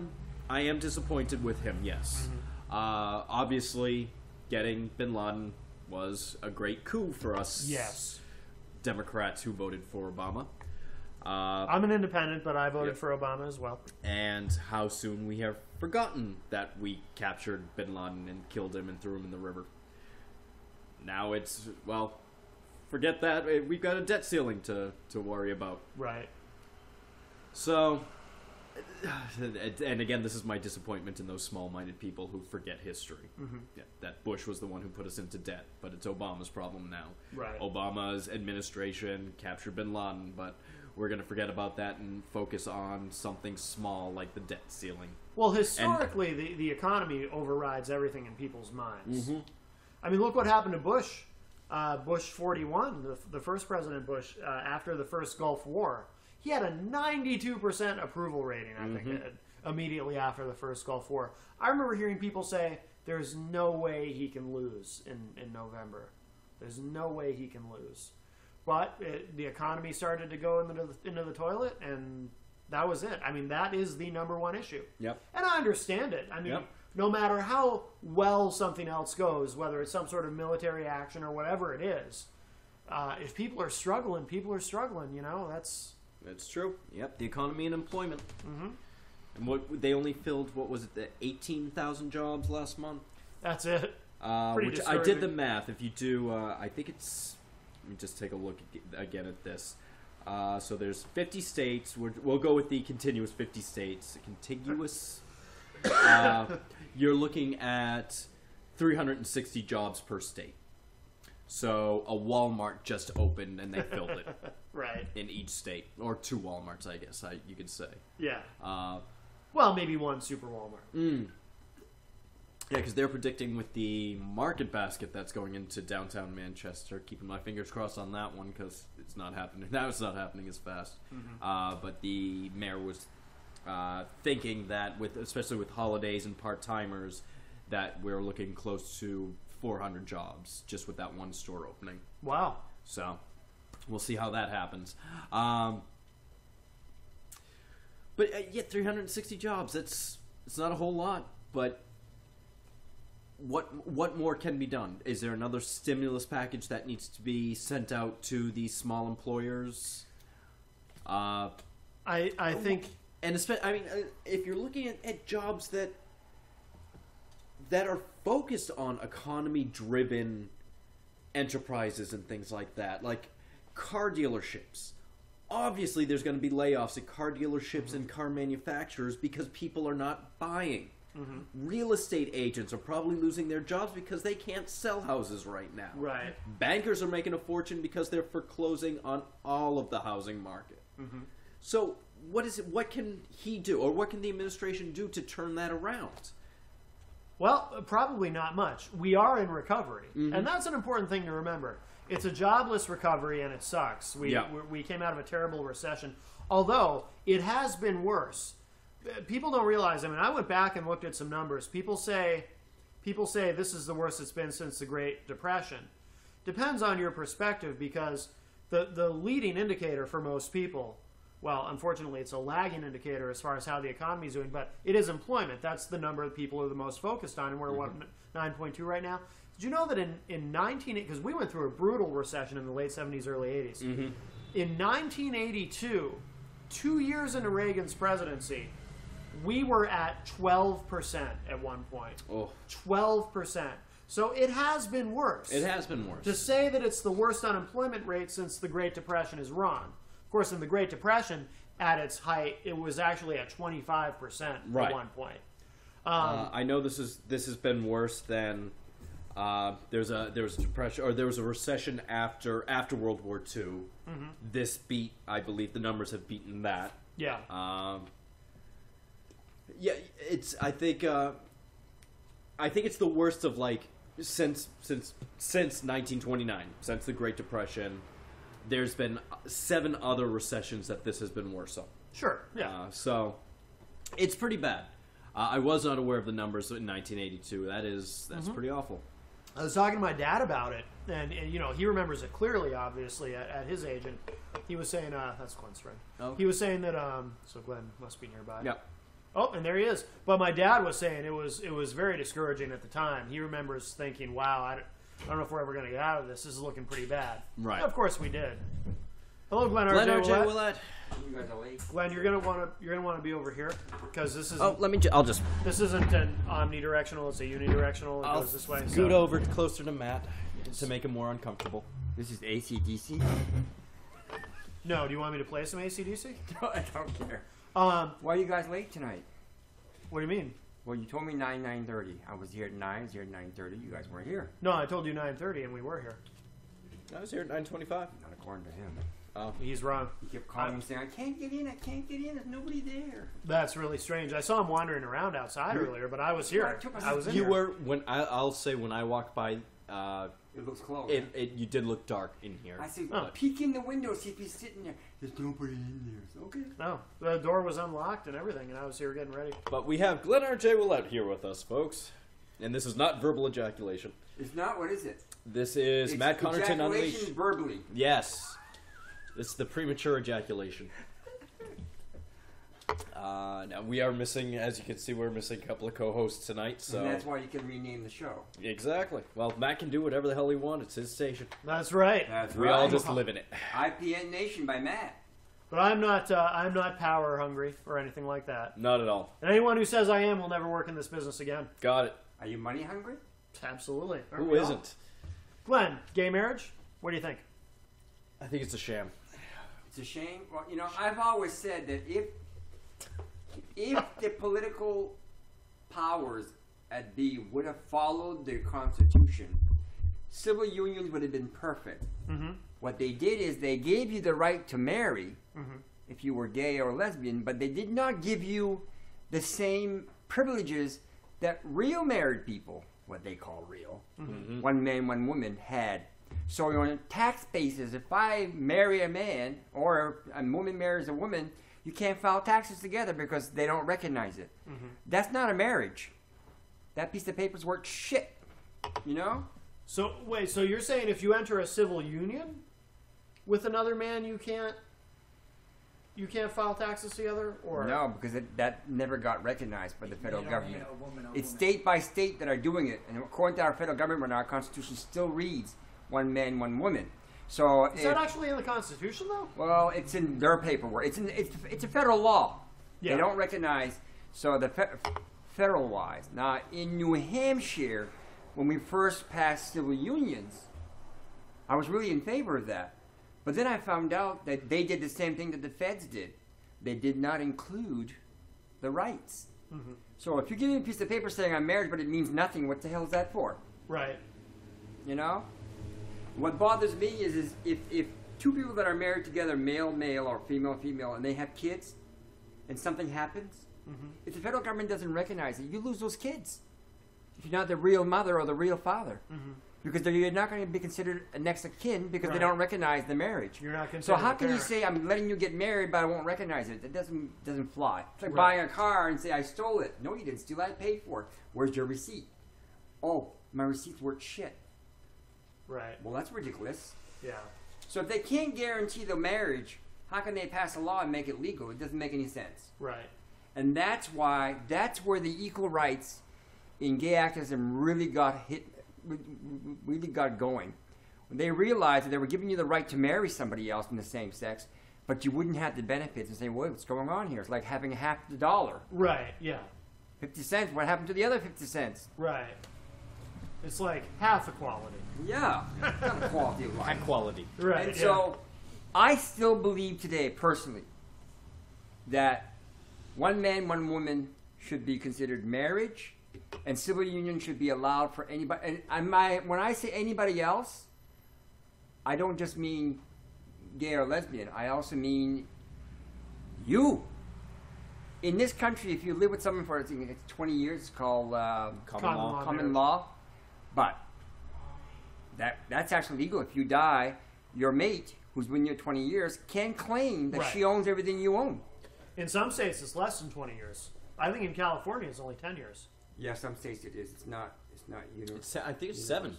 am disappointed with him. Yes, obviously, getting Bin Laden was a great coup for us. Yes, Democrats who voted for Obama. I'm an independent, but I voted for Obama as well. And how soon we have forgotten that we captured Bin Laden and killed him and threw him in the river. Now it's, well, forget that. We've got a debt ceiling to worry about. Right. So, and again, this is my disappointment in those small-minded people who forget history. Yeah, that Bush was the one who put us into debt, but it's Obama's problem now. Right. Obama's administration captured Bin Laden, but we're going to forget about that and focus on something small like the debt ceiling. Well, historically, the economy overrides everything in people's minds. I mean, look what happened to Bush. Bush 41, the first President Bush, after the first Gulf War. He had a 92% approval rating, I think, immediately after the first Gulf War. I remember hearing people say, there's no way he can lose in November. There's no way he can lose. But the economy started to go into the toilet, and that was it. I mean, that is the number one issue. Yep. And I understand it. I mean, no matter how well something else goes, whether it's some sort of military action or whatever it is, if people are struggling, you know, that's true. Yep, the economy and employment. And what they only filled, what was it, 18,000 jobs last month? That's it. Which I did the math. If you do, I think it's, let me just take a look again at this. So there's 50 states. We'll go with the continuous 50 states. Contiguous. You're looking at 360 jobs per state. So a Walmart just opened and they filled it. Right. In each state. Or two Walmarts, I guess you could say. Yeah. Well, maybe one super Walmart. Yeah, because they're predicting with the market basket that's going into downtown Manchester, keeping my fingers crossed on that one because it's not happening. Now it's not happening as fast. But the mayor was thinking that, especially with holidays and part-timers, that we're looking close to 400 jobs just with that one store opening. Wow. So we'll see how that happens. But yet 360 jobs, it's not a whole lot, but what more can be done? Is there another stimulus package that needs to be sent out to these small employers? I think, and I mean, if you're looking at jobs that are focused on economy-driven enterprises and things like that, like car dealerships. Obviously, there's going to be layoffs at car dealerships and car manufacturers because people are not buying. Real estate agents are probably losing their jobs because they can't sell houses right now. Right. Bankers are making a fortune because they're foreclosing on all of the housing market. So what can he do, or what can the administration do to turn that around? Well, probably not much. We are in recovery, and that's an important thing to remember. It's a jobless recovery, and it sucks. We came out of a terrible recession, although it has been worse. People don't realize. I mean, I went back and looked at some numbers. People say this is the worst it's been since the Great Depression. Depends on your perspective, because the leading indicator for most people, well, unfortunately, it's a lagging indicator as far as how the economy is doing, but it is employment. That's the number that people are the most focused on, and we're 9.2 right now. Did you know that in because we went through a brutal recession in the late 70s, early 80s. In 1982, 2 years into Reagan's presidency, we were at 12% at one point. 12%. So it has been worse. It has been worse. To say that it's the worst unemployment rate since the Great Depression is wrong. Of course, in the Great Depression, at its height, it was actually at 25% at one point. I know this has been worse than there was a depression, or there was a recession after World War II. Mm-hmm. This beat, I believe, the numbers have beaten that. Yeah. I think it's the worst of like since 1929, since the Great Depression. There's been 7 other recessions that this has been worse of. Sure. Yeah. So it's pretty bad. I was not aware of the numbers in 1982. That's pretty awful. I was talking to my dad about it, and you know, he remembers it clearly, obviously, at his age, and he was saying, that's Glenn's friend. Oh. He was saying that, so Glenn must be nearby. Yep. Oh, and there he is. But my dad was saying it was very discouraging at the time. He remembers thinking, wow, I don't know if we're ever going to get out of this. This is looking pretty bad. Right. And of course we did. Hello, Glenn. RJ Ouellette. You guys are late. Glenn, you're gonna want to be over here because this is. This isn't an omnidirectional. It's a unidirectional. It goes this way. Scoot over closer to Matt to make him more uncomfortable. This is AC/DC. No, do you want me to play some AC/DC? No, I don't care. Why are you guys late tonight? What do you mean? Well, you told me 9:30. I was here at 9. I was here at 9:30. You guys weren't here. No, I told you 9:30, and we were here. I was here at 9:25. Not according to him. Oh, he's wrong. He kept calling me saying, "I can't get in. I can't get in. There's nobody there." That's really strange. I saw him wandering around outside earlier, but I was here. I was in You here. were when I'll say when I walked by. It looks closed. You did look dark in here. I see. Peek in the window, see if he's sitting there. There's nobody in there. So, okay. No, the door was unlocked and everything, and I was here getting ready. But we have Glenn RJ Ouellette here with us, folks, and this is not verbal ejaculation. It's not. What is it? This is Matt Connarton Unleashed. Verbally. Yes. It's the premature ejaculation. Now we are missing, as you can see, we're missing a couple of co-hosts tonight. So and that's why you can rename the show. Exactly. Well, Matt can do whatever the hell he wants. It's his station. That's right. We all just live in it. IPN Nation by Matt. But I'm not power hungry or anything like that. Not at all. And anyone who says I am will never work in this business again. Got it. Are you money hungry? Absolutely. Who isn't? Glenn, gay marriage? What do you think? I think it's a sham. It's a shame. Well, you know, I've always said that if the political powers at B would have followed the Constitution, civil unions would have been perfect. Mm-hmm. What they did is they gave you the right to marry if you were gay or lesbian, but they did not give you the same privileges that real married people, what they call real, one man, one woman, had. So on a tax basis, if I marry a man or a woman marries a woman, you can't file taxes together because they don't recognize it. That's not a marriage. That piece of paper's worth shit. You know? So wait, so you're saying if you enter a civil union with another man, you can't file taxes together, or no, because that never got recognized by the federal government. It's state by state that are doing it, and according to our federal government, our Constitution still reads one man, one woman. So is that actually in the Constitution, though? Well, it's in their paperwork. It's a federal law. Yeah. They don't recognize. So the federal wise. Now in New Hampshire, when we first passed civil unions, I was really in favor of that. But then I found out that they did the same thing that the feds did. They did not include the rights. So if you give me a piece of paper saying I'm married, but it means nothing, what the hell is that for? Right. You know? What bothers me is if two people that are married together, male, male, or female, female, and they have kids, and something happens, if the federal government doesn't recognize it, you lose those kids. If you're not the real mother or the real father. Because you're not going to be considered a next of kin because they don't recognize the marriage. You're not considered. So how can you say I'm letting you get married, but I won't recognize it? That doesn't fly. It's like buying a car and say I stole it. No, you didn't steal it. I paid for it. Where's your receipt? Oh, my receipt's worth shit. Right. Well, that's ridiculous. Yeah. So if they can't guarantee the marriage, how can they pass a law and make it legal? It doesn't make any sense. Right. And that's where the equal rights in gay activism really got going. When they realized that they were giving you the right to marry somebody else from the same sex, but you wouldn't have the benefits and say, well, what's going on here? It's like having half the dollar. Right, yeah. 50 cents, what happened to the other 50 cents? Right. It's like half equality. Yeah, not a quality of life. High quality. Right. And so, I still believe today, personally, that one man, one woman should be considered marriage, and civil union should be allowed for anybody. And when I say anybody else, I don't just mean gay or lesbian. I also mean you. In this country, if you live with someone for 20 years, it's called common law. But that's actually legal. If you die, your mate, who's been here 20 years, can claim that she owns everything you own. In some states, it's less than 20 years. I think in California, it's only 10 years. Yeah, some states it is. It's not universal. I think it's 7.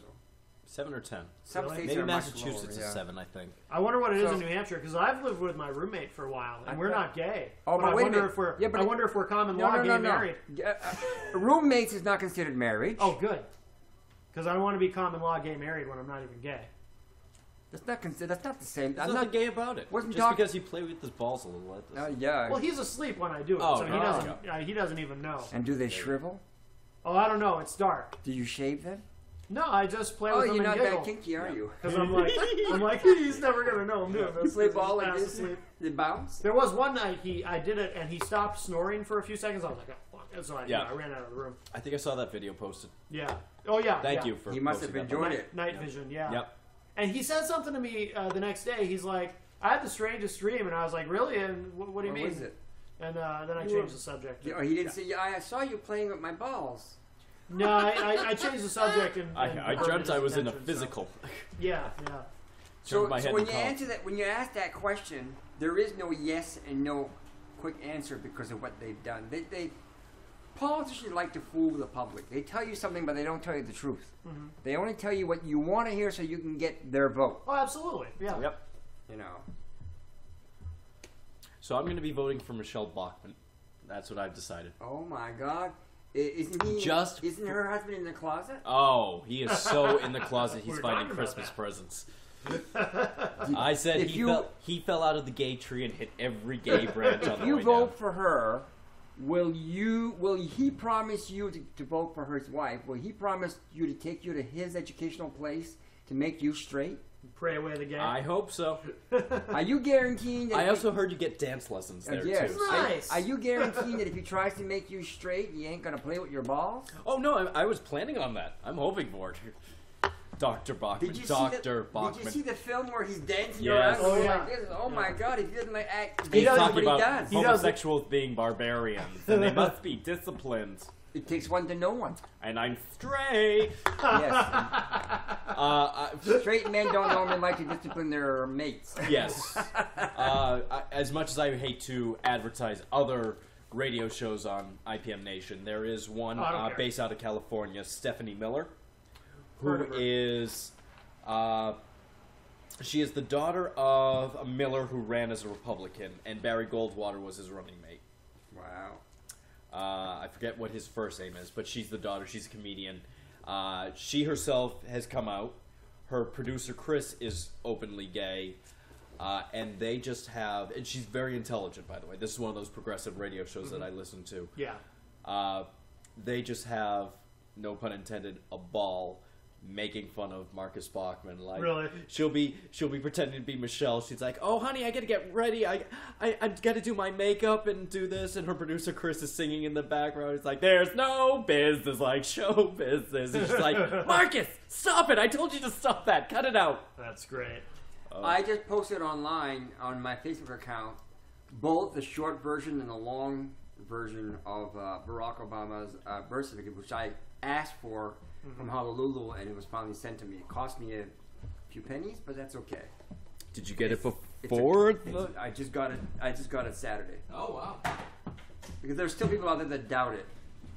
7 or 10. Some Really? states Maybe are Massachusetts much is lower, 7, I think. I wonder what it is in New Hampshire, because I've lived with my roommate for a while, and we're not gay. Oh, but I wait a wonder minute. if we're Yeah, but I wonder if we're common law gay married. Roommates is not considered marriage. Oh, good. Because I want to be common law gay married when I'm not even gay. That's not considered. That's not the same. There's I'm nothing not gay about it. wasn't Just talk- because you play with his balls a little. yeah. Well, he's asleep when I do it, Oh, so he doesn't even know. And do they shrivel? Oh, I don't know. It's dark. Do you shave them? No, I just play Oh, with you're him not and that giggle. kinky, are you? Because I'm like, he's never gonna know I'm doing this. You play 'cause ball he's like fast this? asleep. They bounce? There was one night I did it and he stopped snoring for a few seconds. I was like, oh fuck! And so I ran out of the room. I think I saw that video posted. Yeah. Oh yeah. Thank you for. He must have posting that. enjoyed it. Night vision. Yeah. Yep. And he said something to me the next day. He's like, I had the strangest dream, and I was like, really? And what do you What mean? was it? And then I changed the subject. Oh, he didn't say. Yeah, I saw you playing with my balls. No, I changed the subject. And I dreamt I was in a physical. So. Yeah. So, my head when in you college. answer that, when you ask that question, there is no yes and no quick answer because of what they've done. Politicians like to fool the public. They tell you something, but they don't tell you the truth. Mm-hmm. They only tell you what you want to hear so you can get their vote. Oh, absolutely. Yeah. Yep. You know. So I'm going to be voting for Michelle Bachmann. That's what I've decided. Oh my God. Isn't her husband in the closet? Oh, he is so in the closet. He's We're finding talking about Christmas that. presents. I said he fell out of the gay tree and hit every gay branch on the way If you down. vote for her, will he promise you to vote for his wife? Will he promise you to take you to his educational place to make you straight? Pray away the gay. I hope so. Are you guaranteeing that? I also heard you get dance lessons there yes. too. Nice. Are you guaranteeing that if he tries to make you straight, you ain't gonna play with your balls? Oh no, I was planning on that. I'm hoping for it. Dr. Bachman. Did you Bachman. see the film where he's dancing Yes. around Oh, going yeah. like this? Oh my God! If he doesn't like act, He's that's talking what about he does. homosexuals being barbarians, and they must be disciplined. It takes one to know one. And I'm straight. Yes. Straight men don't normally like to discipline their mates. Yes. As much as I hate to advertise other radio shows on IPM Nation, there is one based out of California, Stephanie Miller, who is she is the daughter of a Miller who ran as a Republican, and Barry Goldwater was his running mate. Wow. I forget what his first name is, but she's the daughter. She's a comedian. She herself has come out. Her producer, Chris, is openly gay. And they just have... And she's very intelligent, by the way. This is one of those progressive radio shows that I listen to. Yeah. They just have, no pun intended, a ball making fun of Marcus Bachmann. Like, really? She'll be pretending to be Michelle. She's like, "Oh, honey, I gotta get ready. I gotta do my makeup and do this." And her producer Chris is singing in the background. It's like, "There's no business like show business." And she's like, "Marcus, stop it! I told you to stop that. Cut it out." That's great. I just posted online on my Facebook account both the short version and the long version of Barack Obama's birth certificate, which I asked for from Honolulu, and it was finally sent to me. It cost me a few pennies, but that's okay. Did you get it before? I just got it. I just got it Saturday. Oh wow! Because there's still people out there that doubt it.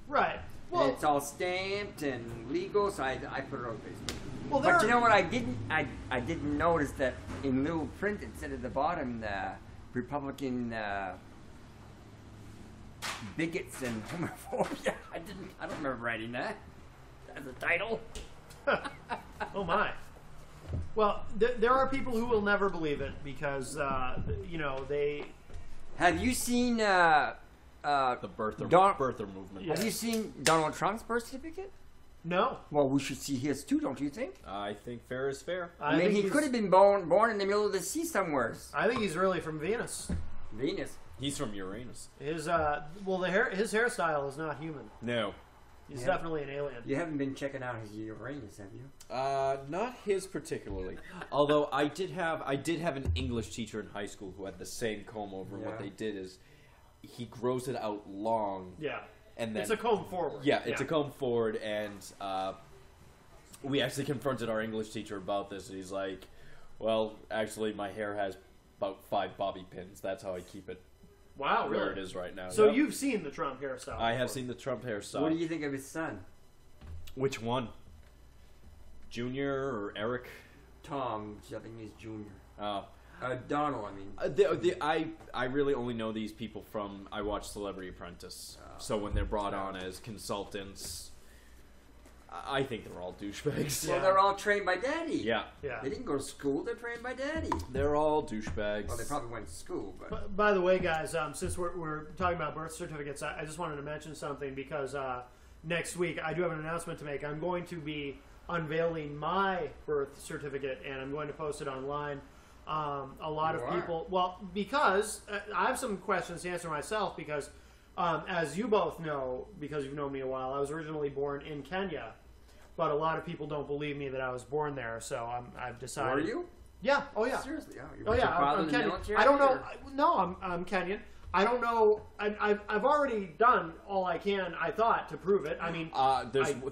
Right. Well, and it's all stamped and legal, so I put it on Facebook. Well, but you know what? I didn't notice that in little print it said at the bottom the Republican bigots and homophobia. I don't remember writing that as a title. Oh my. Well, there are people who will never believe it because they. Have you seen the birther movement? Have you seen Donald Trump's birth certificate? No. Well, we should see his too, don't you think? I think fair is fair. I mean, he could have been born in the middle of the sea somewhere. I think he's really from Venus. Venus. He's from Uranus. His his hairstyle is not human. No. He's definitely an alien. You haven't been checking out his Uranus, have you? Not his particularly. Although I did have an English teacher in high school who had the same comb over. And what they did is he grows it out long. Yeah. And then it's a comb forward. Yeah, it's a comb forward, and we actually confronted our English teacher about this, and he's like, "Well, actually, my hair has about 5 bobby pins. That's how I keep it." Wow, where really? it is right now. So you've seen the Trump hairstyle? I have seen the Trump hairstyle. What do you think of his son? Which one? Junior or Eric? Tom, which I think he's Junior. Oh. Donald, I mean. I really only know these people from I watch Celebrity Apprentice. So when they're brought on as consultants, I think they're all douchebags. Well, they're all trained by Daddy. Yeah. They didn't go to school. They're trained by Daddy. They're all douchebags. Well, they probably went to school, but... By the way, guys, since we're talking about birth certificates, I just wanted to mention something because next week I do have an announcement to make. I'm going to be unveiling my birth certificate, and I'm going to post it online. A lot of people... Well, because I have some questions to answer myself because... as you both know, because you've known me a while, I was originally born in Kenya, but a lot of people don't believe me that I was born there, so I've decided... Were you? Yeah. Oh, yeah. Seriously? Oh, yeah. I'm Kenyan. I don't know. No, I'm Kenyan. I don't know. I've already done all I can, I thought, to prove it. I mean...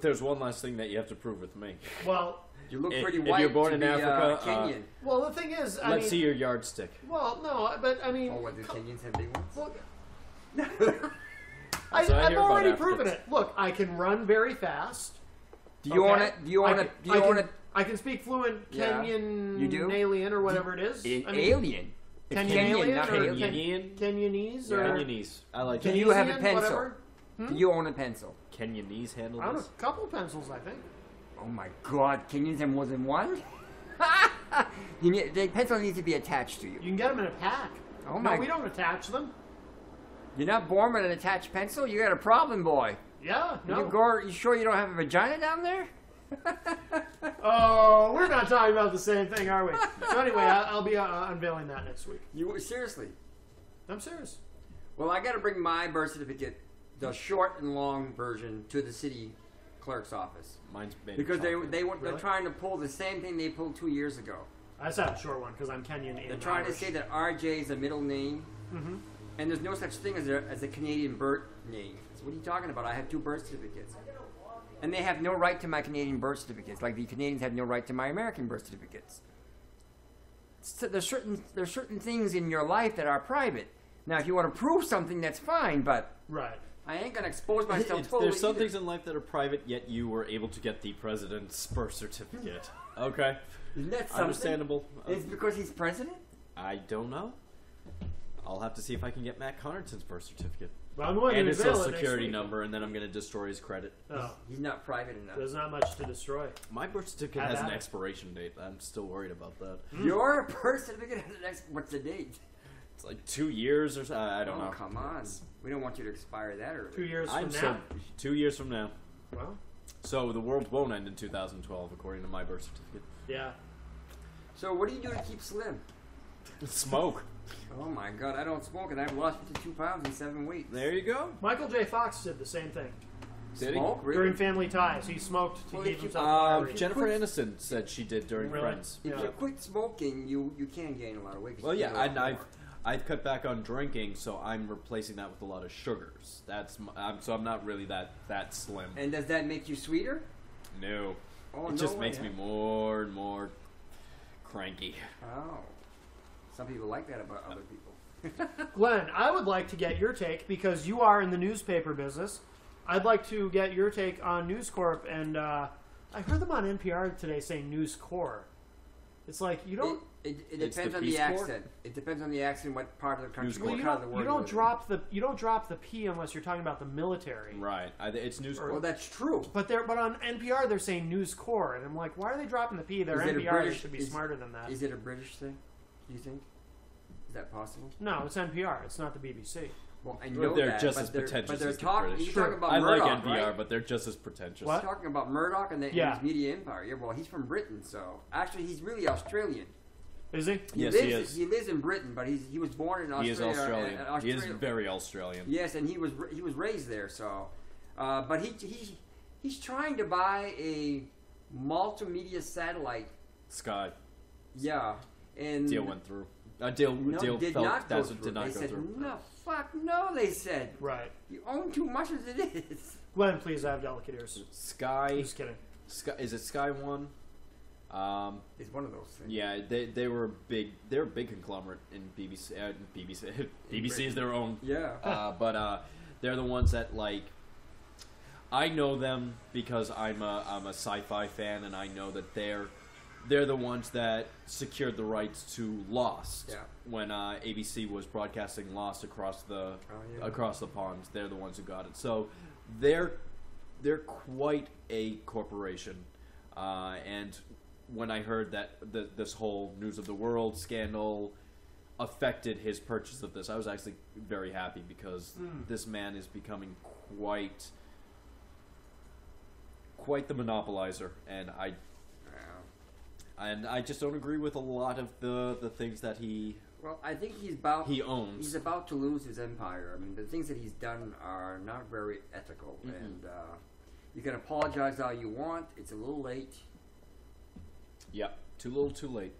there's one last thing that you have to prove with me. Well... You look pretty white if you're born to in be, Africa, Kenyan. Well, the thing is... Let's see your yardstick. Well, no, but I mean... Oh, what, do Kenyans have big ones? Look... I've already proven it. Look, I can run very fast. Do you want to? I can speak fluent Kenyan, you do? Alien or whatever it is. Alien. Kenyan, Alien, not or Kenyan. Kenyanese or Kenyanese. I like. Do you have a Kenyan, pencil? whatever? Do you own a pencil? Kenyanese handle I own a this? couple pencils, I think. Oh my God! Kenyans have more than one. The pencil needs to be attached to you. You can get them in a pack. Oh my! No, we don't attach them. You're not born with an attached pencil? You got a problem, boy. Yeah, no. You sure you don't have a vagina down there? Oh, we're not talking about the same thing, are we? So anyway, I'll be unveiling that next week. Seriously? I'm serious. Well, I got to bring my birth certificate, the short and long version, to the city clerk's office. Mine's made because they're Really? trying to pull the same thing they pulled 2 years ago. I just have a short one because I'm Kenyan. They're trying to say that RJ is a middle name. Mm-hmm. And there's no such thing as a Canadian birth name. So what are you talking about? I have 2 birth certificates. And they have no right to my Canadian birth certificates, like the Canadians have no right to my American birth certificates. So there's certain things in your life that are private. Now, if you want to prove something, that's fine, but right. I ain't going to expose myself totally There's some either. things in life that are private, yet you were able to get the president's birth certificate. Okay. Isn't that something? Understandable. It's because he's president? I don't know. I'll have to see if I can get Matt Connarton's birth certificate. Well, I'm going and to his unveil social it next security week. number, and then I'm going to destroy his credit. Oh. He's not private enough. There's not much to destroy. My birth certificate has an expiration date. I'm still worried about that. Your birth certificate has what's the date? It's like 2 years or so. I don't know. Oh, come on. We don't want you to expire that early. 2 years from now. 2 years from now. Well. So the world won't end in 2012, according to my birth certificate. Yeah. So what do you do to keep slim? Smoke. Oh my God, I don't smoke and I've lost 52 pounds in 7 weeks. There you go. Michael J. Fox did the same thing. Did Smoke? Really? During Family Ties. He smoked to keep himself wiry. Jennifer Aniston said she did during Really? Friends. If you quit smoking, you can gain a lot of weight. 'Cause Well, you yeah, eat a lot and more. I've cut back on drinking, so I'm replacing that with a lot of sugars. So I'm not really that slim. And does that make you sweeter? No. Oh, It no just way, makes me more and more cranky. Oh. Some people like that about other people. Glenn, I would like to get your take because you are in the newspaper business. I'd like to get your take on News Corp, and I heard them on NPR today saying News Corp. It's like you don't. It depends on the accent. It depends on the accent. What part of the country? Well, what part of the world? You don't drop the P unless you're talking about the military. Right. It's News Corp. Well, that's true. But on NPR they're saying News Corp, and I'm like, why are they dropping the P? They're NPR. They should be smarter than that. Is it a British thing? Do you think? Is that possible? No, it's NPR. It's not the BBC. Well, I know they're that, just but as they're, pretentious but they're as the talking. British. You're Sure. talking about I like Murdoch, NPR, right? but they're just as pretentious. What? Talking about Murdoch and Yeah. his media empire. Yeah, well, he's from Britain, so actually he's really Australian. Is he? Yes, lives, he is. He lives in Britain, but he was born in Australia. He is Australian. He is Australia. very Australian. Yes, and he was raised there. So, but he's trying to buy a multimedia satellite. Sky. Yeah, and Deal went through. Deal did fell, not go did through. not They go said through. no, fuck no. They said Right. you own too much as it is. Glenn, please, I have delicate ears. Sky. Just kidding. Sky. Is it Sky One? It's one of those things. Yeah, they were big. They're a big conglomerate in BBC. BBC is their own. Yeah. But they're the ones that like. I know them because I'm a sci-fi fan, and I know that they're the ones that secured the rights to Lost. Yeah. When ABC was broadcasting Lost across the across the pond, they're the ones who got it. So they're quite a corporation, and when I heard that this whole News of the World scandal affected his purchase of this, I was actually very happy because this man is becoming quite the monopolizer, and I just don't agree with a lot of the things that he Well, I think he owns. He's about to lose his empire. I mean, the things that he's done are not very ethical, and you can apologize all you want. It's a little late. Yeah, too little, too late.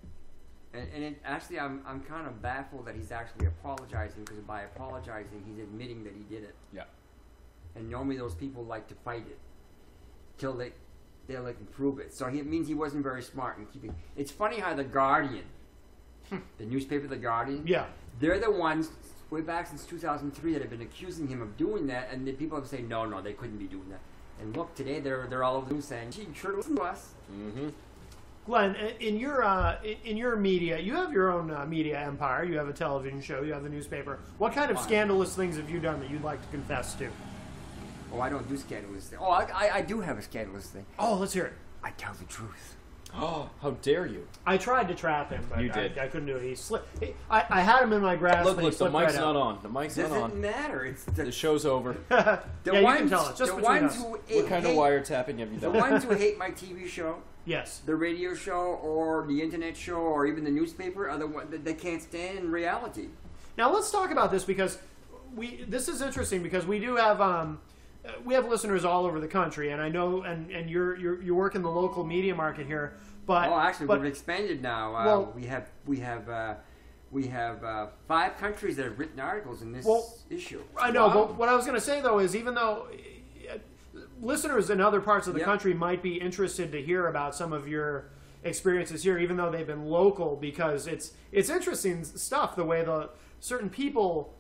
And actually, I'm kind of baffled that he's actually apologizing, because by apologizing, he's admitting that he did it. Yeah. And normally those people like to fight it till they can prove it. So it means he wasn't very smart in keeping. It's funny how the Guardian, the newspaper, the Guardian, Yeah. they're the ones way back since 2003 that have been accusing him of doing that, and the people have said no, they couldn't be doing that. And look, today they're all over the news saying, "Gee, you sure listen to us." Mm-hmm. Glenn, in your media, you have your own media empire. You have a television show. You have the newspaper. What kind of scandalous things have you done that you'd like to confess to? Oh, I don't do scandalous things. Oh, I do have a scandalous thing. Oh, let's hear it. I tell the truth. Oh, how dare you! I tried to trap him, but You did. I couldn't do it. He slipped. I had him in my grasp. Look, but he the slipped mic's right not out. on. The mic's not Doesn't on. matter. It's The show's over. the yeah, ones, you can tell us. Just the between ones us. who What kind of hate, wiretapping have you the done? ones who hate my TV show, Yes. the radio show, or the internet show, or even the newspaper, are the ones that they can't stand in reality. Now let's talk about this, because this is interesting, because we do have listeners all over the country, and I know, and you work in the local media market here, but Actually, we've expanded now. well- we have 5 countries that have written articles in this issue. I know, Wow. but what I was going to say though is, even though listeners in other parts of the Yep. country might be interested to hear about some of your experiences here, even though they've been local, because it's interesting stuff, the way the certain people,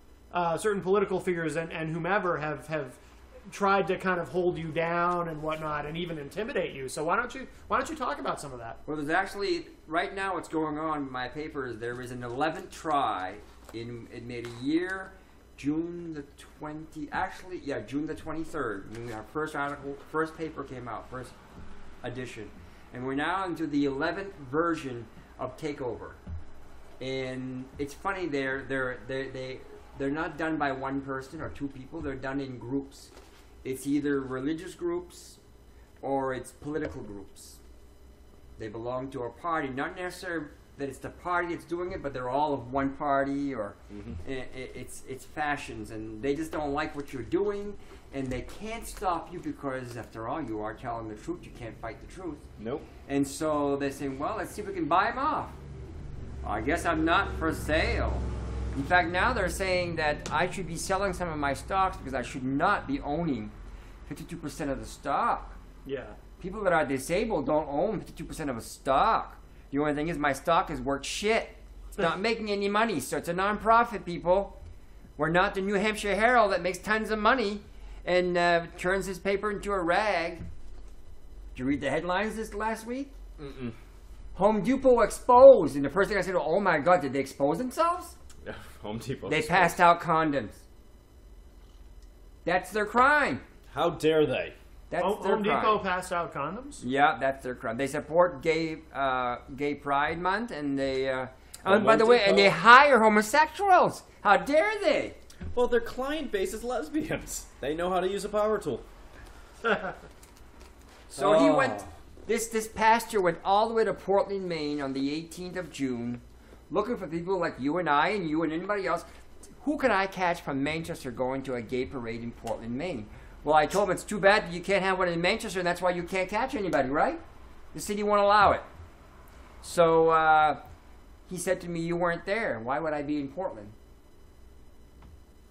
certain political figures and whomever have tried to kind of hold you down and whatnot, and even intimidate you. So why don't you talk about some of that? Well, there's actually, right now what's going on in my paper is there is an 11th try. It made a year, June the 23rd, when our first paper came out, first edition. And we're now into the 11th version of Takeover. And it's funny, they're not done by one person or 2 people, they're done in groups. It's either religious groups or it's political groups. They belong to a party, not necessarily that it's the party that's doing it, but they're all of one party, or it's fashions, and they just don't like what you're doing, and they can't stop you because, after all, you are telling the truth. You can't fight the truth. Nope. And so they're saying, well, let's see if we can buy them off. I guess I'm not for sale. In fact, now they're saying that I should be selling some of my stocks because I should not be owning 52% of the stock. Yeah. People that are disabled don't own 52% of a stock. The only thing is my stock is worth shit. It's not making any money, so it's a non-profit, people. We're not the New Hampshire Herald that makes tons of money and turns his paper into a rag. Did you read the headlines this last week? Mm-mm. Home Depot exposed. And the first thing I said, oh my God, did they expose themselves? Home Depot. They passed out condoms. That's their crime. How dare they? That's their Home crime. Depot passed out condoms? Yeah, that's their crime. They support gay Pride Month, and they. Home by the way, Depot? and they hire homosexuals. How dare they? Well, their client base is lesbians. They know how to use a power tool. So he went. This pastor went all the way to Portland, Maine, on the 18th of June, looking for people like you and I and you and anybody else. Who can I catch from Manchester going to a gay parade in Portland, Maine? Well, I told him it's too bad that you can't have one in Manchester, and that's why you can't catch anybody, right? The city won't allow it. So he said to me, "You weren't there. Why would I be in Portland?"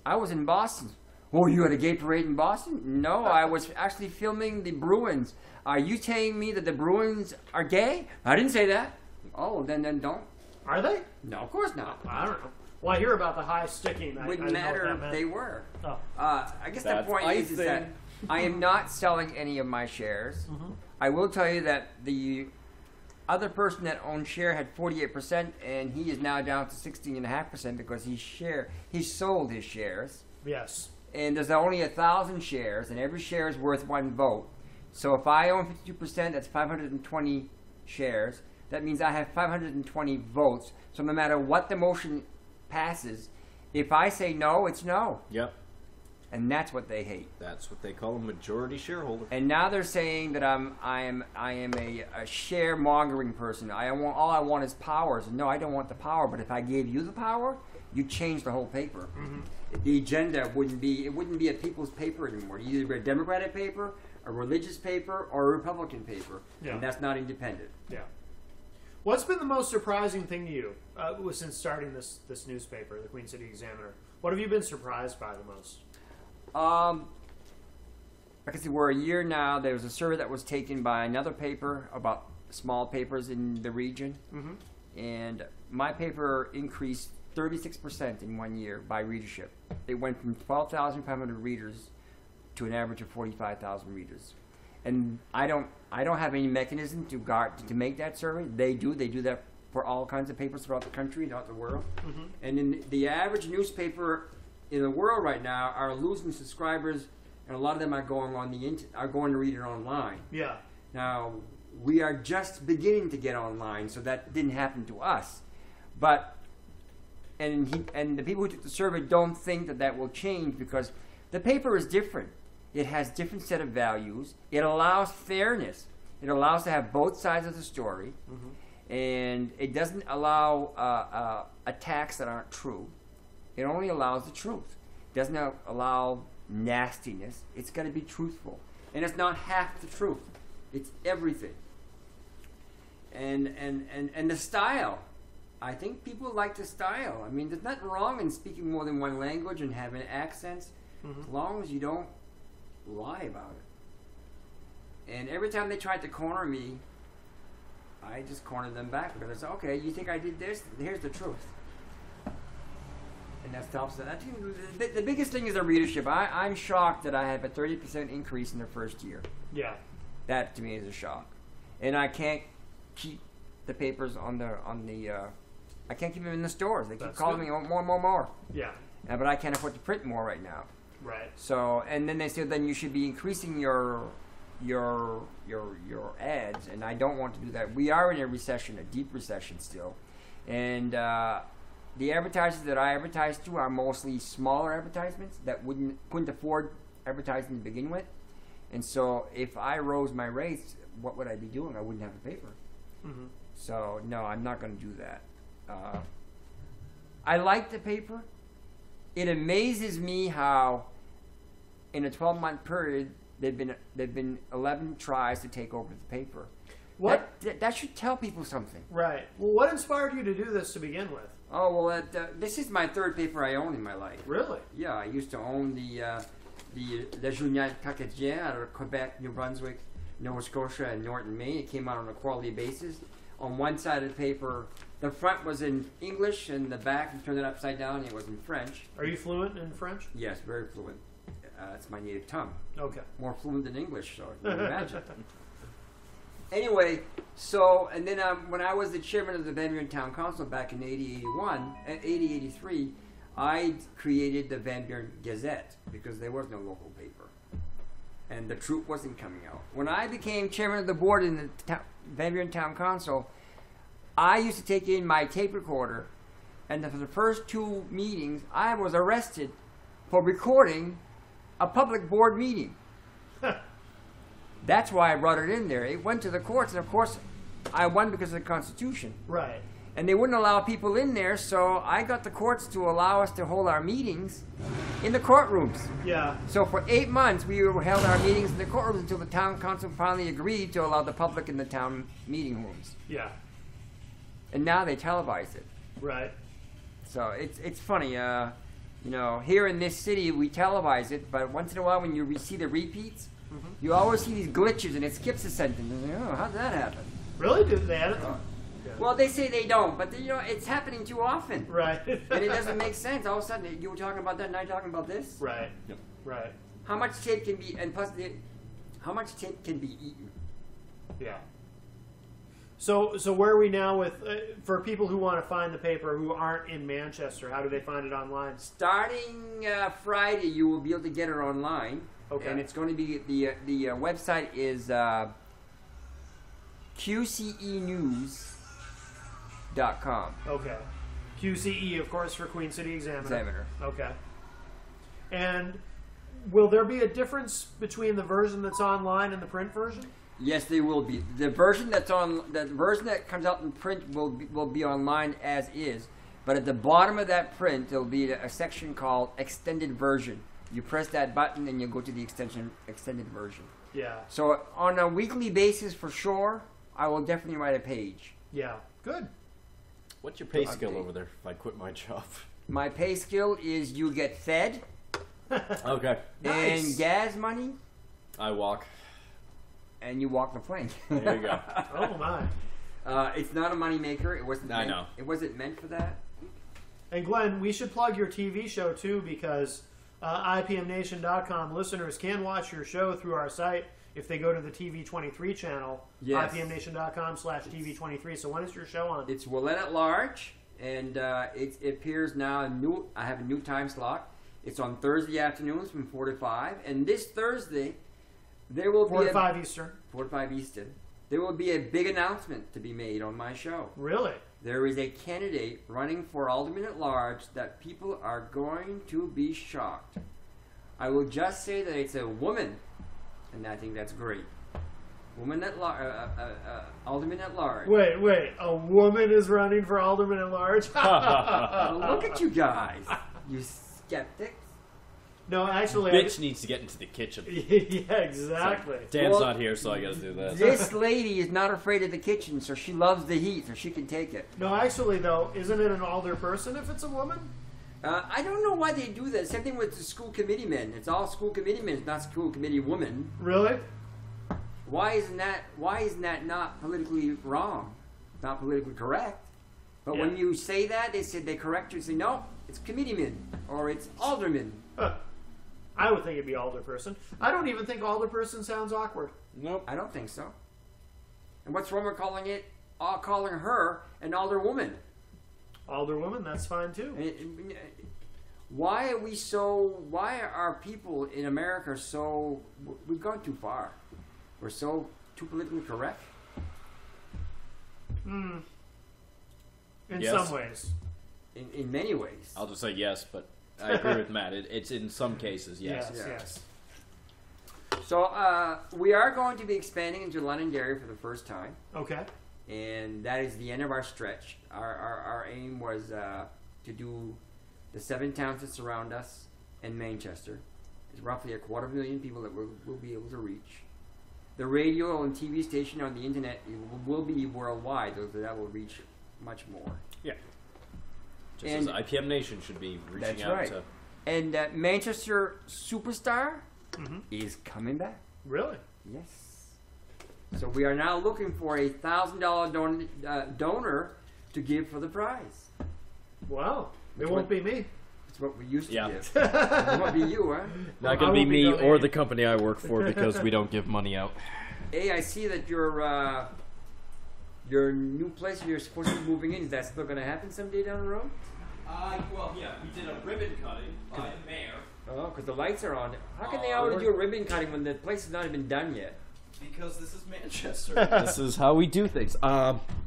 I was in Boston. Oh, you had a gay parade in Boston? No, I was actually filming the Bruins. Are you telling me that the Bruins are gay? I didn't say that. Oh, then don't. Are they? No, of course not. I don't know. Well, I hear about the high sticking. Wouldn't matter if they were. Oh. I guess the point is that I am not selling any of my shares. Mm-hmm. I will tell you that the other person that owned share had 48%, and he is now down to 16.5% because he sold his shares. Yes. And there's only 1,000 shares, and every share is worth one vote. So if I own 52%, that's 520 shares. That means I have 520 votes. So no matter what the motion passes, if I say no, it's no. Yep. And that's what they hate. That's what they call a majority shareholder. And now they're saying that I am a share mongering person. All I want is power. So no, I don't want the power. But if I gave you the power, you change the whole paper. Mm-hmm. The agenda wouldn't be a people's paper anymore. You either be a Democratic paper, a religious paper, or a Republican paper. Yeah. And that's not independent. Yeah. What's been the most surprising thing to you since starting this newspaper, the Queen City Examiner? What have you been surprised by the most? I can see we're a year now. There was a survey that was taken by another paper about small papers in the region. Mm-hmm. And my paper increased 36% in 1 year by readership. It went from 12,500 readers to an average of 45,000 readers. And I don't have any mechanism to make that survey. They do that for all kinds of papers throughout the country, throughout the world. Mm-hmm. And in the average newspaper in the world right now are losing subscribers, and a lot of them are going to read it online. Yeah. Now we are just beginning to get online, so that didn't happen to us. But and the people who took the survey don't think that will change because the paper is different. It has different set of values. It allows fairness. It allows to have both sides of the story, mm-hmm. and it doesn't allow attacks that aren't true. It only allows the truth. It doesn't allow nastiness. It's got to be truthful. And it's not half the truth. It's everything. And the style. I think people like the style. I mean, there's nothing wrong in speaking more than one language and having accents, mm-hmm. as long as you don't lie about it. And every time they tried to corner me, I just cornered them back because I said, okay, you think I did this? Here's the truth. And that stops it. I think the biggest thing is the readership. I'm shocked that I have a 30% increase in the first year. Yeah. That to me is a shock. And I can't keep the papers on the I can't keep them in the stores. They keep calling me more. Yeah. But I can't afford to print more right now. Right. So, and then they said then you should be increasing your ads, and I don't want to do that. We are in a recession, a deep recession still, and the advertisers that I advertise to are mostly smaller advertisements that couldn't afford advertising to begin with, and so if I rose my rates, what would I be doing? I wouldn't have a paper. Mm-hmm. So no, I'm not going to do that. I like the paper. It amazes me how, in a 12-month period, there've been 11 tries to take over the paper. What that should tell people something. Right. Well, what inspired you to do this to begin with? Oh well, this is my third paper I own in my life. Really? Yeah, I used to own the Le Journal Canadien out of Quebec, New Brunswick, Nova Scotia, and Norton, Maine. It came out on a quarterly basis. On one side of the paper, the front was in English, and the back, you turned it upside down, it was in French. Are you fluent in French? Yes, very fluent. It's my native tongue. Okay. More fluent than English, so you can imagine. Anyway, so, and then when I was the chairman of the Van Buren Town Council back in 80-83, I created the Van Buren Gazette because there was no local paper. And the truth wasn't coming out. When I became chairman of the board in the Van Buren Town Council, I used to take in my tape recorder, and for the first 2 meetings, I was arrested for recording a public board meeting. That's why I brought it in there. It went to the courts, and of course, I won because of the Constitution. Right. And they wouldn't allow people in there, so I got the courts to allow us to hold our meetings in the courtrooms. Yeah. So for 8 months, we held our meetings in the courtrooms until the town council finally agreed to allow the public in the town meeting rooms. Yeah. And now they televise it. Right. So it's funny. You know, here in this city, we televise it, but once in a while when you see the repeats, you always see these glitches and it skips a sentence. And you're like, oh, how did that happen? Really? Do they edit them? Well, they say they don't, but you know, it's happening too often. Right. And it doesn't make sense. All of a sudden, you were talking about that, and now you're talking about this. Right. Yep. Right. How much tape can be, and plus, how much tape can be eaten? Yeah. So where are we now with for people who want to find the paper who aren't in Manchester? How do they find it online? Starting Friday, you will be able to get it online. Okay. And it's going to be the website is QCEnews.com. Okay. QCE, of course, for Queen City Examiner. Okay. And will there be a difference between the version that's online and the print version? Yes, there will be. The version that comes out in print will be online as is. But at the bottom of that print, there'll be a section called Extended Version. You press that button, and you go to the extended version. Yeah. So on a weekly basis, for sure, I will definitely write a page. Yeah. Good. What's your pay scale over there if I quit my job? My pay scale is you get fed. Okay. Nice. And gas money, I walk. and you walk the plank. There you go. Oh my. It's not a money maker. It wasn't. I know. It wasn't meant for that. And Glenn, we should plug your TV show too, because IPMNation.com listeners can watch your show through our site if they go to the TV23 channel. Yes. IPMNation.com/TV23. So when is your show on? It's Ouellette at Large, and it appears now. I have a new time slot. It's on Thursday afternoons from 4 to 5, and this Thursday there will 4 be to 5 Eastern. 4 to 5 Eastern. There will be a big announcement to be made on my show. Really? There is a candidate running for Alderman at Large that people are going to be shocked. I will just say that it's a woman, and I think that's great. Woman at Alderman at Large. Wait. A woman is running for Alderman at Large? Look at you guys, you skeptics. No, actually... Bitch needs to get into the kitchen. Yeah, exactly. Dan's not here, so I gotta do that. This lady is not afraid of the kitchen, so she loves the heat, so she can take it. No, actually, though, isn't it an alder person if it's a woman? I don't know why they do that. Same thing with the school committee men. It's all school committee men, it's not school committee women. Really? Why isn't that not politically wrong? Not politically correct? But when you say that, they correct you and say, no, it's committeemen, or it's aldermen. Huh. I would think it'd be alderperson. I don't even think alderperson sounds awkward. Nope. I don't think so. And what's wrong with calling her an alderwoman? Alderwoman, that's fine too. Why are people in America so, we've gone too far. We're so too politically correct? In Yes. some ways. In many ways. I'll just say yes, but I agree with Matt. It's in some cases, yes. Yes. So we are going to be expanding into Londonderry for the first time. Okay. And that is the end of our stretch. Our aim was to do the 7 towns that surround us and Manchester. It's roughly 250,000 people that we'll be able to reach. The radio and TV station on the internet will be worldwide, so that will reach much more. Yeah. Just as IPM Nation should be reaching out to. And Manchester Superstar is coming back. Really? Yes. So we are now looking for a $1,000 donor to give for the prize. Wow. It won't be me. It's what we used to give. It won't be you, huh? Not going to be me or the company I work for because we don't give money out. Hey, I see that your new place you're supposed to be moving in, is that still going to happen someday down the road? Well, yeah, we did a ribbon cutting by the mayor. Oh, because the lights are on. How can they already do a ribbon cutting when the place is not even done yet? Because this is Manchester. This is how we do things.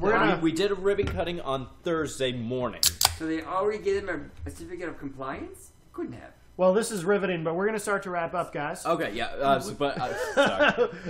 We did a ribbon cutting on Thursday morning. So they already gave them a certificate of compliance? Couldn't have. Well, this is riveting, but we're going to start to wrap up, guys. Okay, yeah. Sorry.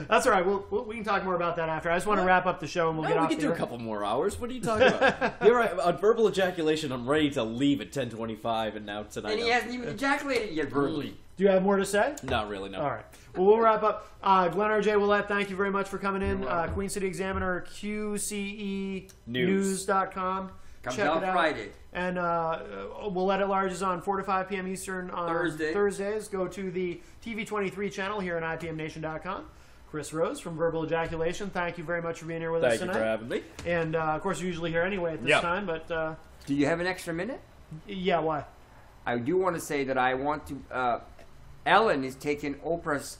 That's all right. We can talk more about that after. I just want to wrap up the show, and we'll get off. We can do a couple more hours. What are you talking about? You're right. On verbal ejaculation, I'm ready to leave at 10:25, and now tonight. And he hasn't even ejaculated yet verbally. Do you have more to say? Not really, no. All right. Well, we'll wrap up. Glenn RJ Ouellette, thank you very much for coming in. Queen City Examiner, QCEnews.com. Comes Check out it out. Friday. And Ouellette at Large is on 4 to 5 p.m. Eastern on Thursdays. Go to the TV23 channel here on IPMNation.com. Chris Rose from Verbal Ejaculation, thank you very much for being here with us tonight. Thank you for having me. And, of course, you're usually here anyway at this time. But do you have an extra minute? Yeah, why? I do want to say that I want to... Ellen is taking Oprah's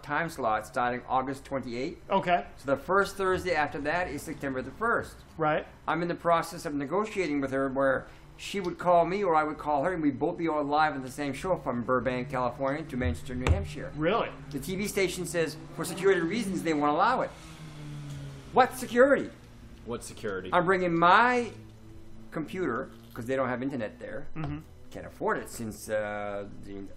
time slot starting August 28th. Okay. So the first Thursday after that is September the 1st. Right. I'm in the process of negotiating with her where she would call me or I would call her and we'd both be on live on the same show from Burbank, California to Manchester, New Hampshire. Really? The TV station says for security reasons they won't allow it. What security? What security? I'm bringing my computer because they don't have internet there. Mm-hmm. Can't afford it since the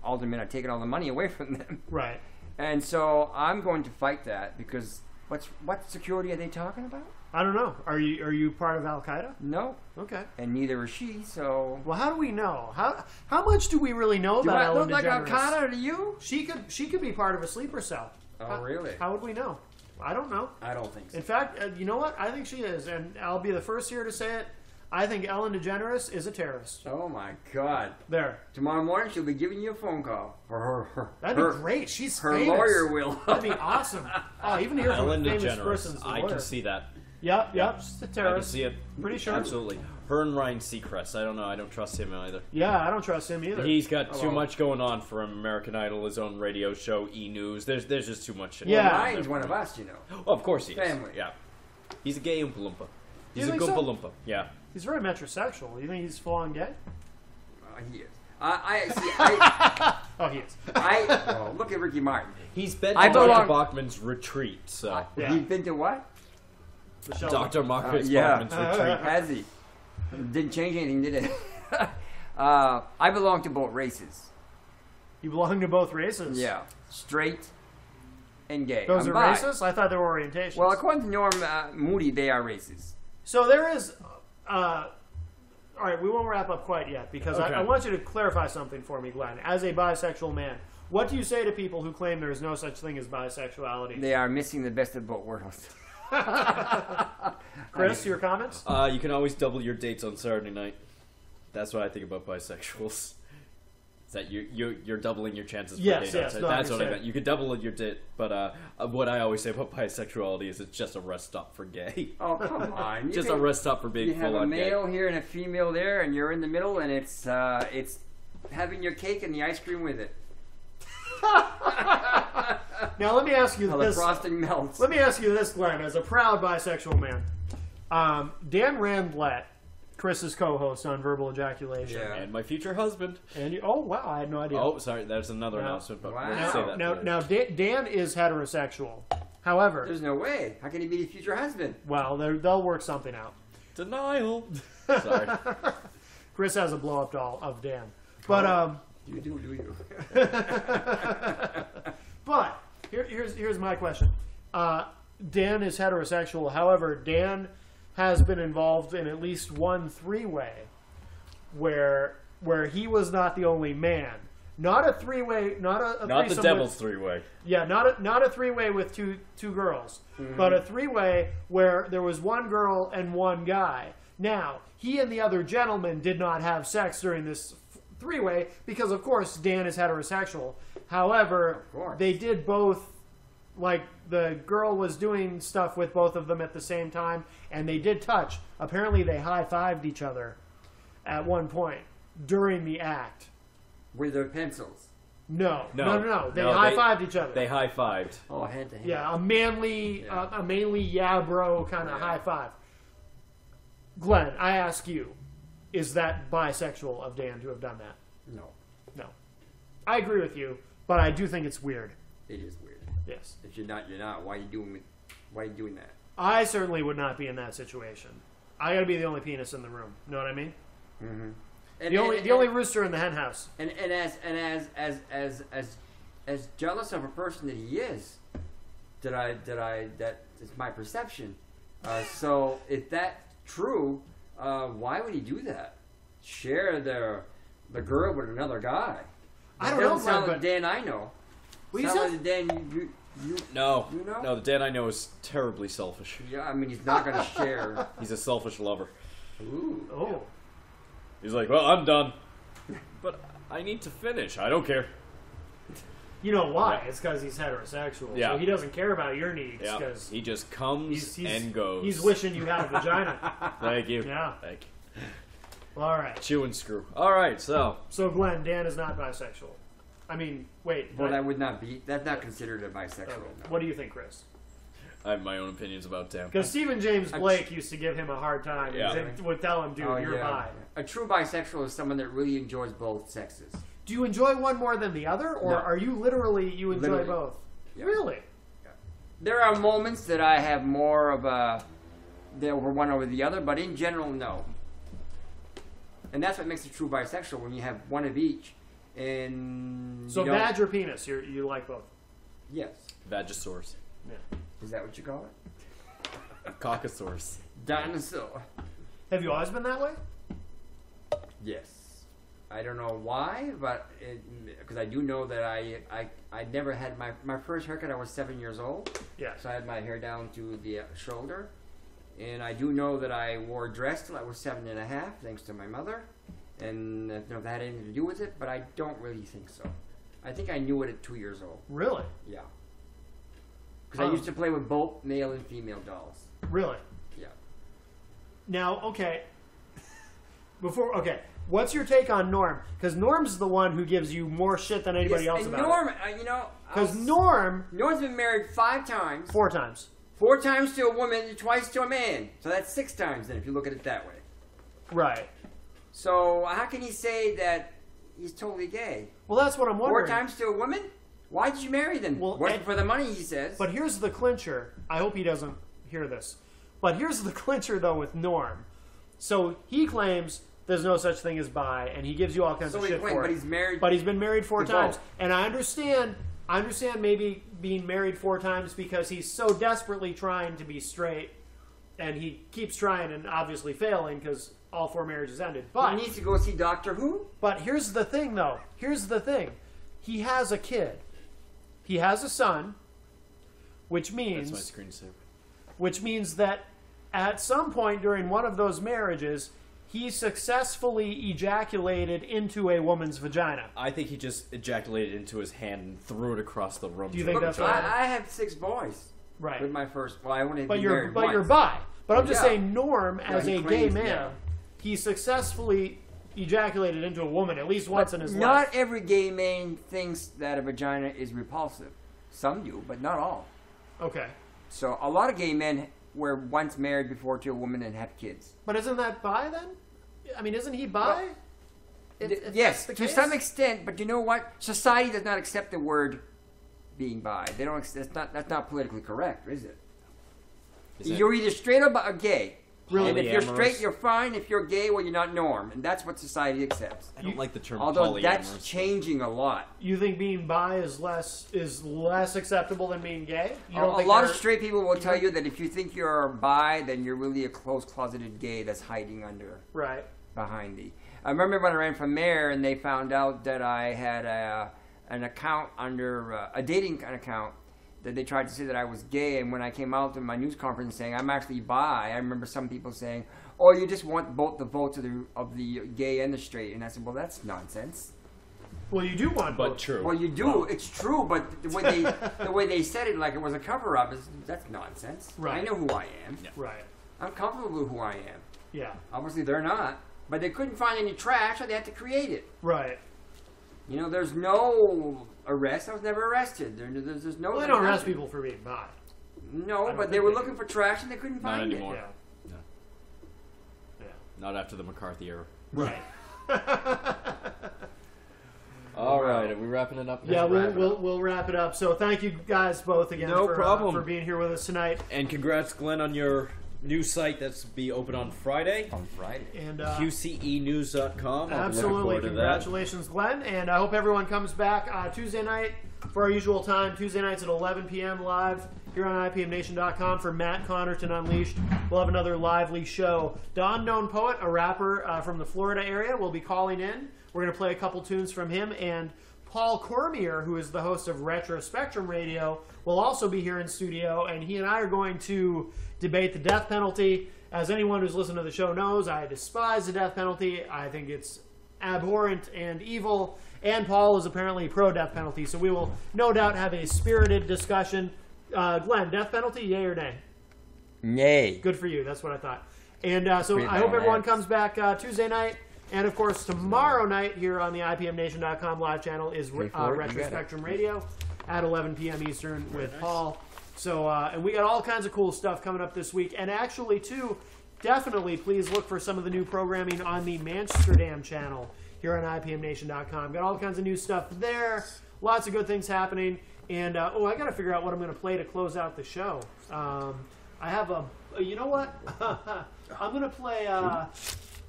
aldermen are taking all the money away from them. Right. And so I'm going to fight that because what security are they talking about? I don't know. Are you part of Al Qaeda? No. Okay. And neither is she. So. Well, how do we know? How much do we really know about Ellen DeGeneres? Do I look like Al Qaeda to you? She could be part of a sleeper cell. Oh, really? How would we know? I don't know. I don't think so. In fact, you know what? I think she is, and I'll be the first here to say it. I think Ellen DeGeneres is a terrorist. Oh my God! There. Tomorrow morning she'll be giving you a phone call. That'd be great. She's her famous. lawyer will. That'd be awesome. Oh, even hear from Ellen a famous DeGeneres. person's I lawyer. can see that. Yep. She's a terrorist. I can see it. Pretty sure. Absolutely. Her and Ryan Seacrest. I don't know. I don't trust him either. Yeah, I don't trust him either. He's got too much going on for him. American Idol, his own radio show, E! News. There's just too much shit. Yeah. Ryan's one of us, you know. Oh, of course he is. Family. Yeah. He's a gay Oompa Loompa. He's You a think Goompa so? Loompa. Yeah. He's very metrosexual. You think he's full on gay? He is. Oh, he is. Well, look at Ricky Martin. He's been to Dr. Bachman's retreat, so. Yeah. He's been to what? Dr. Marcus yeah. Bachman's retreat. Has he? Didn't change anything, did it? I belong to both races. You belong to both races? Yeah. Straight and gay. Those I'm are bi. races? I thought they were orientations. Well, according to Norm Moody, they are races. So there is... all right, we won't wrap up quite yet because Okay. I want you to clarify something for me, Glenn. As a bisexual man, what do you say to people who claim there is no such thing as bisexuality? They are missing the best of both worlds. Chris, your comments? You can always double your dates on Saturday night. That's what I think about bisexuals. Is that you're doubling your chances for Yes, date on yes, Saturday. no, I That's what I understand. meant. You could double your date, but what I always say about bisexuality is it's just a rest stop for gay. Oh, come on. Just a rest stop for being You have full a on male gay. here and a female there, and you're in the middle, and it's having your cake and the ice cream with it. Now, let me ask you How the this. frosting melts. Let me ask you this, Glenn, as a proud bisexual man. Dan Randlett, Chris's co-host on Verbal Ejaculation. Yeah. And my future husband. And you, oh, wow, I had no idea. Oh, sorry, there's another No. announcement, but Wow. we'll say that later. Now, Dan is heterosexual. However, There's no way. How can he be the future husband? well, they'll work something out. Denial. Sorry. Chris has a blow-up doll of Dan. But, You do you? but here's my question. Dan is heterosexual. However, Dan has been involved in at least one three-way where he was not the only man. Not a three-way, not a Not the threesome devil's with, three-way. yeah, not a three-way with two girls, but a three-way where there was one girl and one guy. Now, he and the other gentleman did not have sex during this three-way because, of course, Dan is heterosexual. However, Of course. they did both. Like, the girl was doing stuff with both of them at the same time, and they did touch. Apparently, they high-fived each other at one point during the act. With their pencils. No. They No, high-fived each other. They high-fived. Oh, hand to hand. Yeah, a manly yeah bro kind of high five. Glenn, I ask you, is that bisexual of Dan to have done that? No, No. I agree with you, but I do think it's weird. it is weird. Yes. If you're not, you're not. Why are you doing that? I certainly would not be in that situation. I gotta be the only penis in the room. Know what I mean? Mm-hmm. The only rooster in the hen house. And as jealous of a person that he is, that is my perception. So if that's true, why would he do that? Share the girl with another guy? I don't know, sound but like the Dan I know. What you sound said? like the Dan you No, you know? no, the Dan I know is terribly selfish. Yeah, I mean he's not going to share. He's a selfish lover. Ooh. Oh. He's like, well, I'm done, but I need to finish. I don't care. You know why? It's because he's heterosexual. Yeah. So he doesn't care about your needs. Yeah, Because he just comes and goes. He's wishing you had a vagina. Thank you. Yeah. Thank you. Well, all right. Chew and screw. All right, so So Glenn, Dan is not bisexual. I mean, wait. Well, that would not be. That's not considered a bisexual. No. What do you think, Chris? I have my own opinions about Dan. Because Stephen James Blake used to give him a hard time. Yeah. And would tell him, dude, you're bi. A true bisexual is someone that really enjoys both sexes. Do you enjoy one more than the other, or No. are you you enjoy Literally. both? Yeah. Really? There are moments that I have more of over one over the other, but in general, no. And that's what makes a true bisexual, when you have one of each. And So vag or penis, you like both? Yes. Vagisaurus. Yeah. Is that what you call it? Caucasaurus. Dinosaur. Have you always been that way? Yes. I don't know why, but because I do know that I never had my first haircut. I was 7 years old. Yeah. So I had my hair down to the shoulder, and I do know that I wore a dress till I was 7.5, thanks to my mother, and I don't know if that had anything to do with it, but I don't really think so. I think I knew it at 2 years old. Really? Yeah. Because I used to play with both male and female dolls. Really? Yeah. Now, okay. What's your take on Norm? Because Norm's the one who gives you more shit than anybody else and about Norm, it. because Norm's been married 5 times. 4 times. 4 times to a woman, and twice to a man. So that's 6 times then, if you look at it that way. Right. So how can he say that he's totally gay? Well, that's what I'm wondering. 4 times to a woman? Why did you marry them? Well, wasn't for the money, he says. But here's the clincher. I hope he doesn't hear this. But here's the clincher, though, with Norm. So he claims there's no such thing as bi, and he gives you all kinds of shit for it. But he's married. But he's been married 4 times. both. And I understand maybe being married 4 times because he's so desperately trying to be straight, and he keeps trying and obviously failing because all 4 marriages ended. But he needs to go see Doctor Who? But here's the thing, though. Here's the thing. He has a kid. He has a son, which means That's my screensaver. which means that at some point during one of those marriages, he successfully ejaculated into a woman's vagina. I think he just ejaculated into his hand and threw it across the room. Do you think that's Look, right? I had 6 boys. Right. With my first. Well, I only But been you're married you're once. bi. But I'm just Yeah. saying, Norm, as he a gay claims, man, yeah. he successfully ejaculated into a woman at least once in his Not life. every gay man thinks that a vagina is repulsive. Some do, but not all. Okay. So a lot of gay men were once married before to a woman and have kids. But isn't that bi then? I mean, isn't he bi? If Yes, that's the to case? some extent, but you know what? Society does not accept the word being bi. They don't. That's not politically correct, is it? You're either straight or gay. Really? And if you're Polyamorous? straight, you're fine. If you're gay, well, you're not norm, and that's what society accepts. I don't like the term Although polyamorous. that's changing a lot. You think being bi is less acceptable than being gay? You don't A think lot of they're- straight people will tell you that if you think you're bi, then you're really a closed-closeted gay that's hiding Right. behind the. I remember when I ran for mayor, and they found out that I had an account under a dating account. That they tried to say that I was gay, and when I came out to my news conference saying I'm actually bi, I remember some people saying, "Oh, you just want both the votes of the gay and the straight," and I said, "Well, that's nonsense." Well, you do want But both. true. Well, you do. It's true, but the way they said it, like it was a cover up, that's nonsense. Right. I know who I am. Yeah. Right. I'm comfortable with who I am. Yeah. Obviously, they're not, but they couldn't find any trash, so they had to create it. Right. You know, there's no arrest. I was never arrested. There's no. Well, they don't arrest people for being bi. No, don't but they think were they looking do. for trash and they couldn't Not find anymore. it. Yeah. No. Yeah. Not after the McCarthy era. Right. All right, are we wrapping it up? Yeah, wrap it we'll wrap it up. So thank you guys both again No for problem. for being here with us tonight. And congrats, Glenn, on your new site that's be open on Friday. On Friday. And QCEnews.com. absolutely. Congratulations, Glenn. And I hope everyone comes back Tuesday night for our usual time. Tuesday nights at 11 p.m. live here on IPMNation.com for Matt Connarton Unleashed. We'll have another lively show. The Unknown Poet, a rapper from the Florida area, will be calling in. We're going to play a couple tunes from him. And Paul Cormier, who is the host of Retro Spectrum Radio, will also be here in studio. And he and I are going to debate the death penalty. As anyone who's listened to the show knows, I despise the death penalty. I think it's abhorrent and evil. And Paul is apparently pro-death penalty. So we will no doubt have a spirited discussion. Glenn, death penalty, yay or nay? Nay. Good for you. That's what I thought. And so I hope everyone comes back Tuesday night. And, of course, tomorrow night here on the IPMNation.com live channel is Retro Spectrum Radio at 11 p.m. Eastern with Paul. So, and we got all kinds of cool stuff coming up this week. And actually, too, definitely please look for some of the new programming on the Manchesterdam channel here on IPMNation.com. Got all kinds of new stuff there. Lots of good things happening. And, I got to figure out what I'm going to play to close out the show. I have you know what? I'm going to play,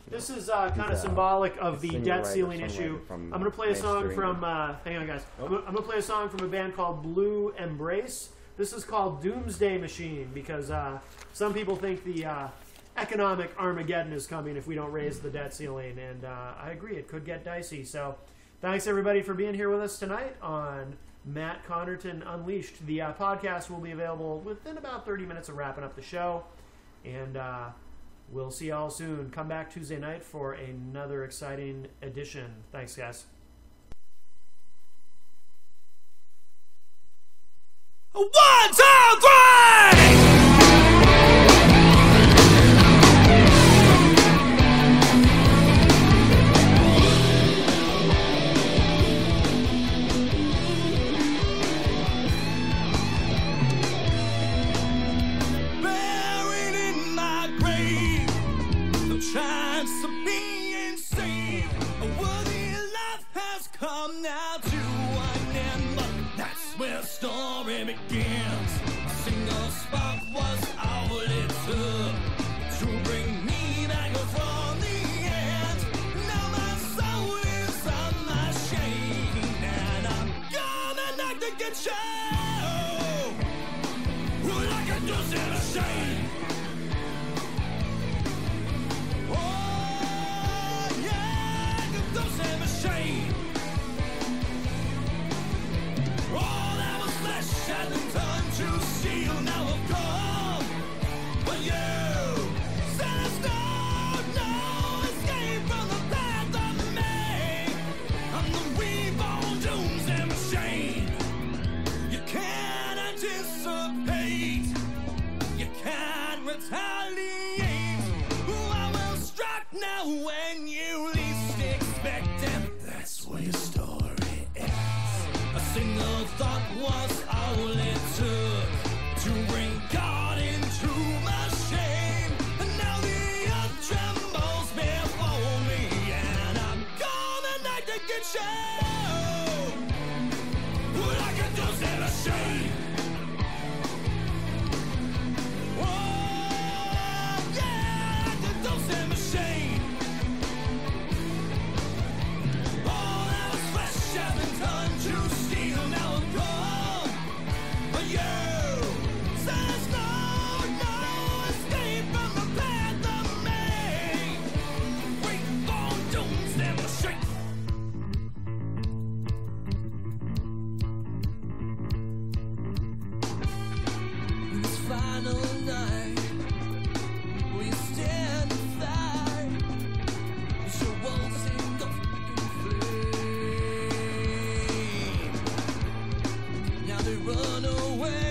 this is kind of symbolic of the debt ceiling issue. I'm going to play a song from, hang on guys. I'm going to play a song from a band called Blue Embrace. This is called Doomsday Machine because some people think the economic Armageddon is coming if we don't raise the debt ceiling. And I agree, it could get dicey. So thanks everybody for being here with us tonight on Matt Connarton Unleashed. The podcast will be available within about 30 minutes of wrapping up the show. And we'll see y'all soon. Come back Tuesday night for another exciting edition. Thanks, guys. 1, 2, 3! Chance of being saved, a worthy life has come now to an end, but that's where the story begins. A single spark was all it took to bring me back from the end. Now my soul is on my shame, and I'm gonna knock the good show like a deuce in a shame. Hasn't turned to steel, now I've gone. But you said it's no escape from the path of me. I'm the reborn doomsday machine. You can't anticipate, you can't retaliate. I will strike now when you least expect it. That's where your story ends. A single thought was all it took to bring God into my shame. And now the earth trembles before me, and I'm gonna knock the good show like a deuce in a shame. Oh, yeah, like a deuce in a shame. All that was fresh hasn't turned to steel, now I'm gone. But you said there's no escape from the path of me. Reborn doomsday machine. This final night, we stand and fight. So won't sing the flame. Now they run away.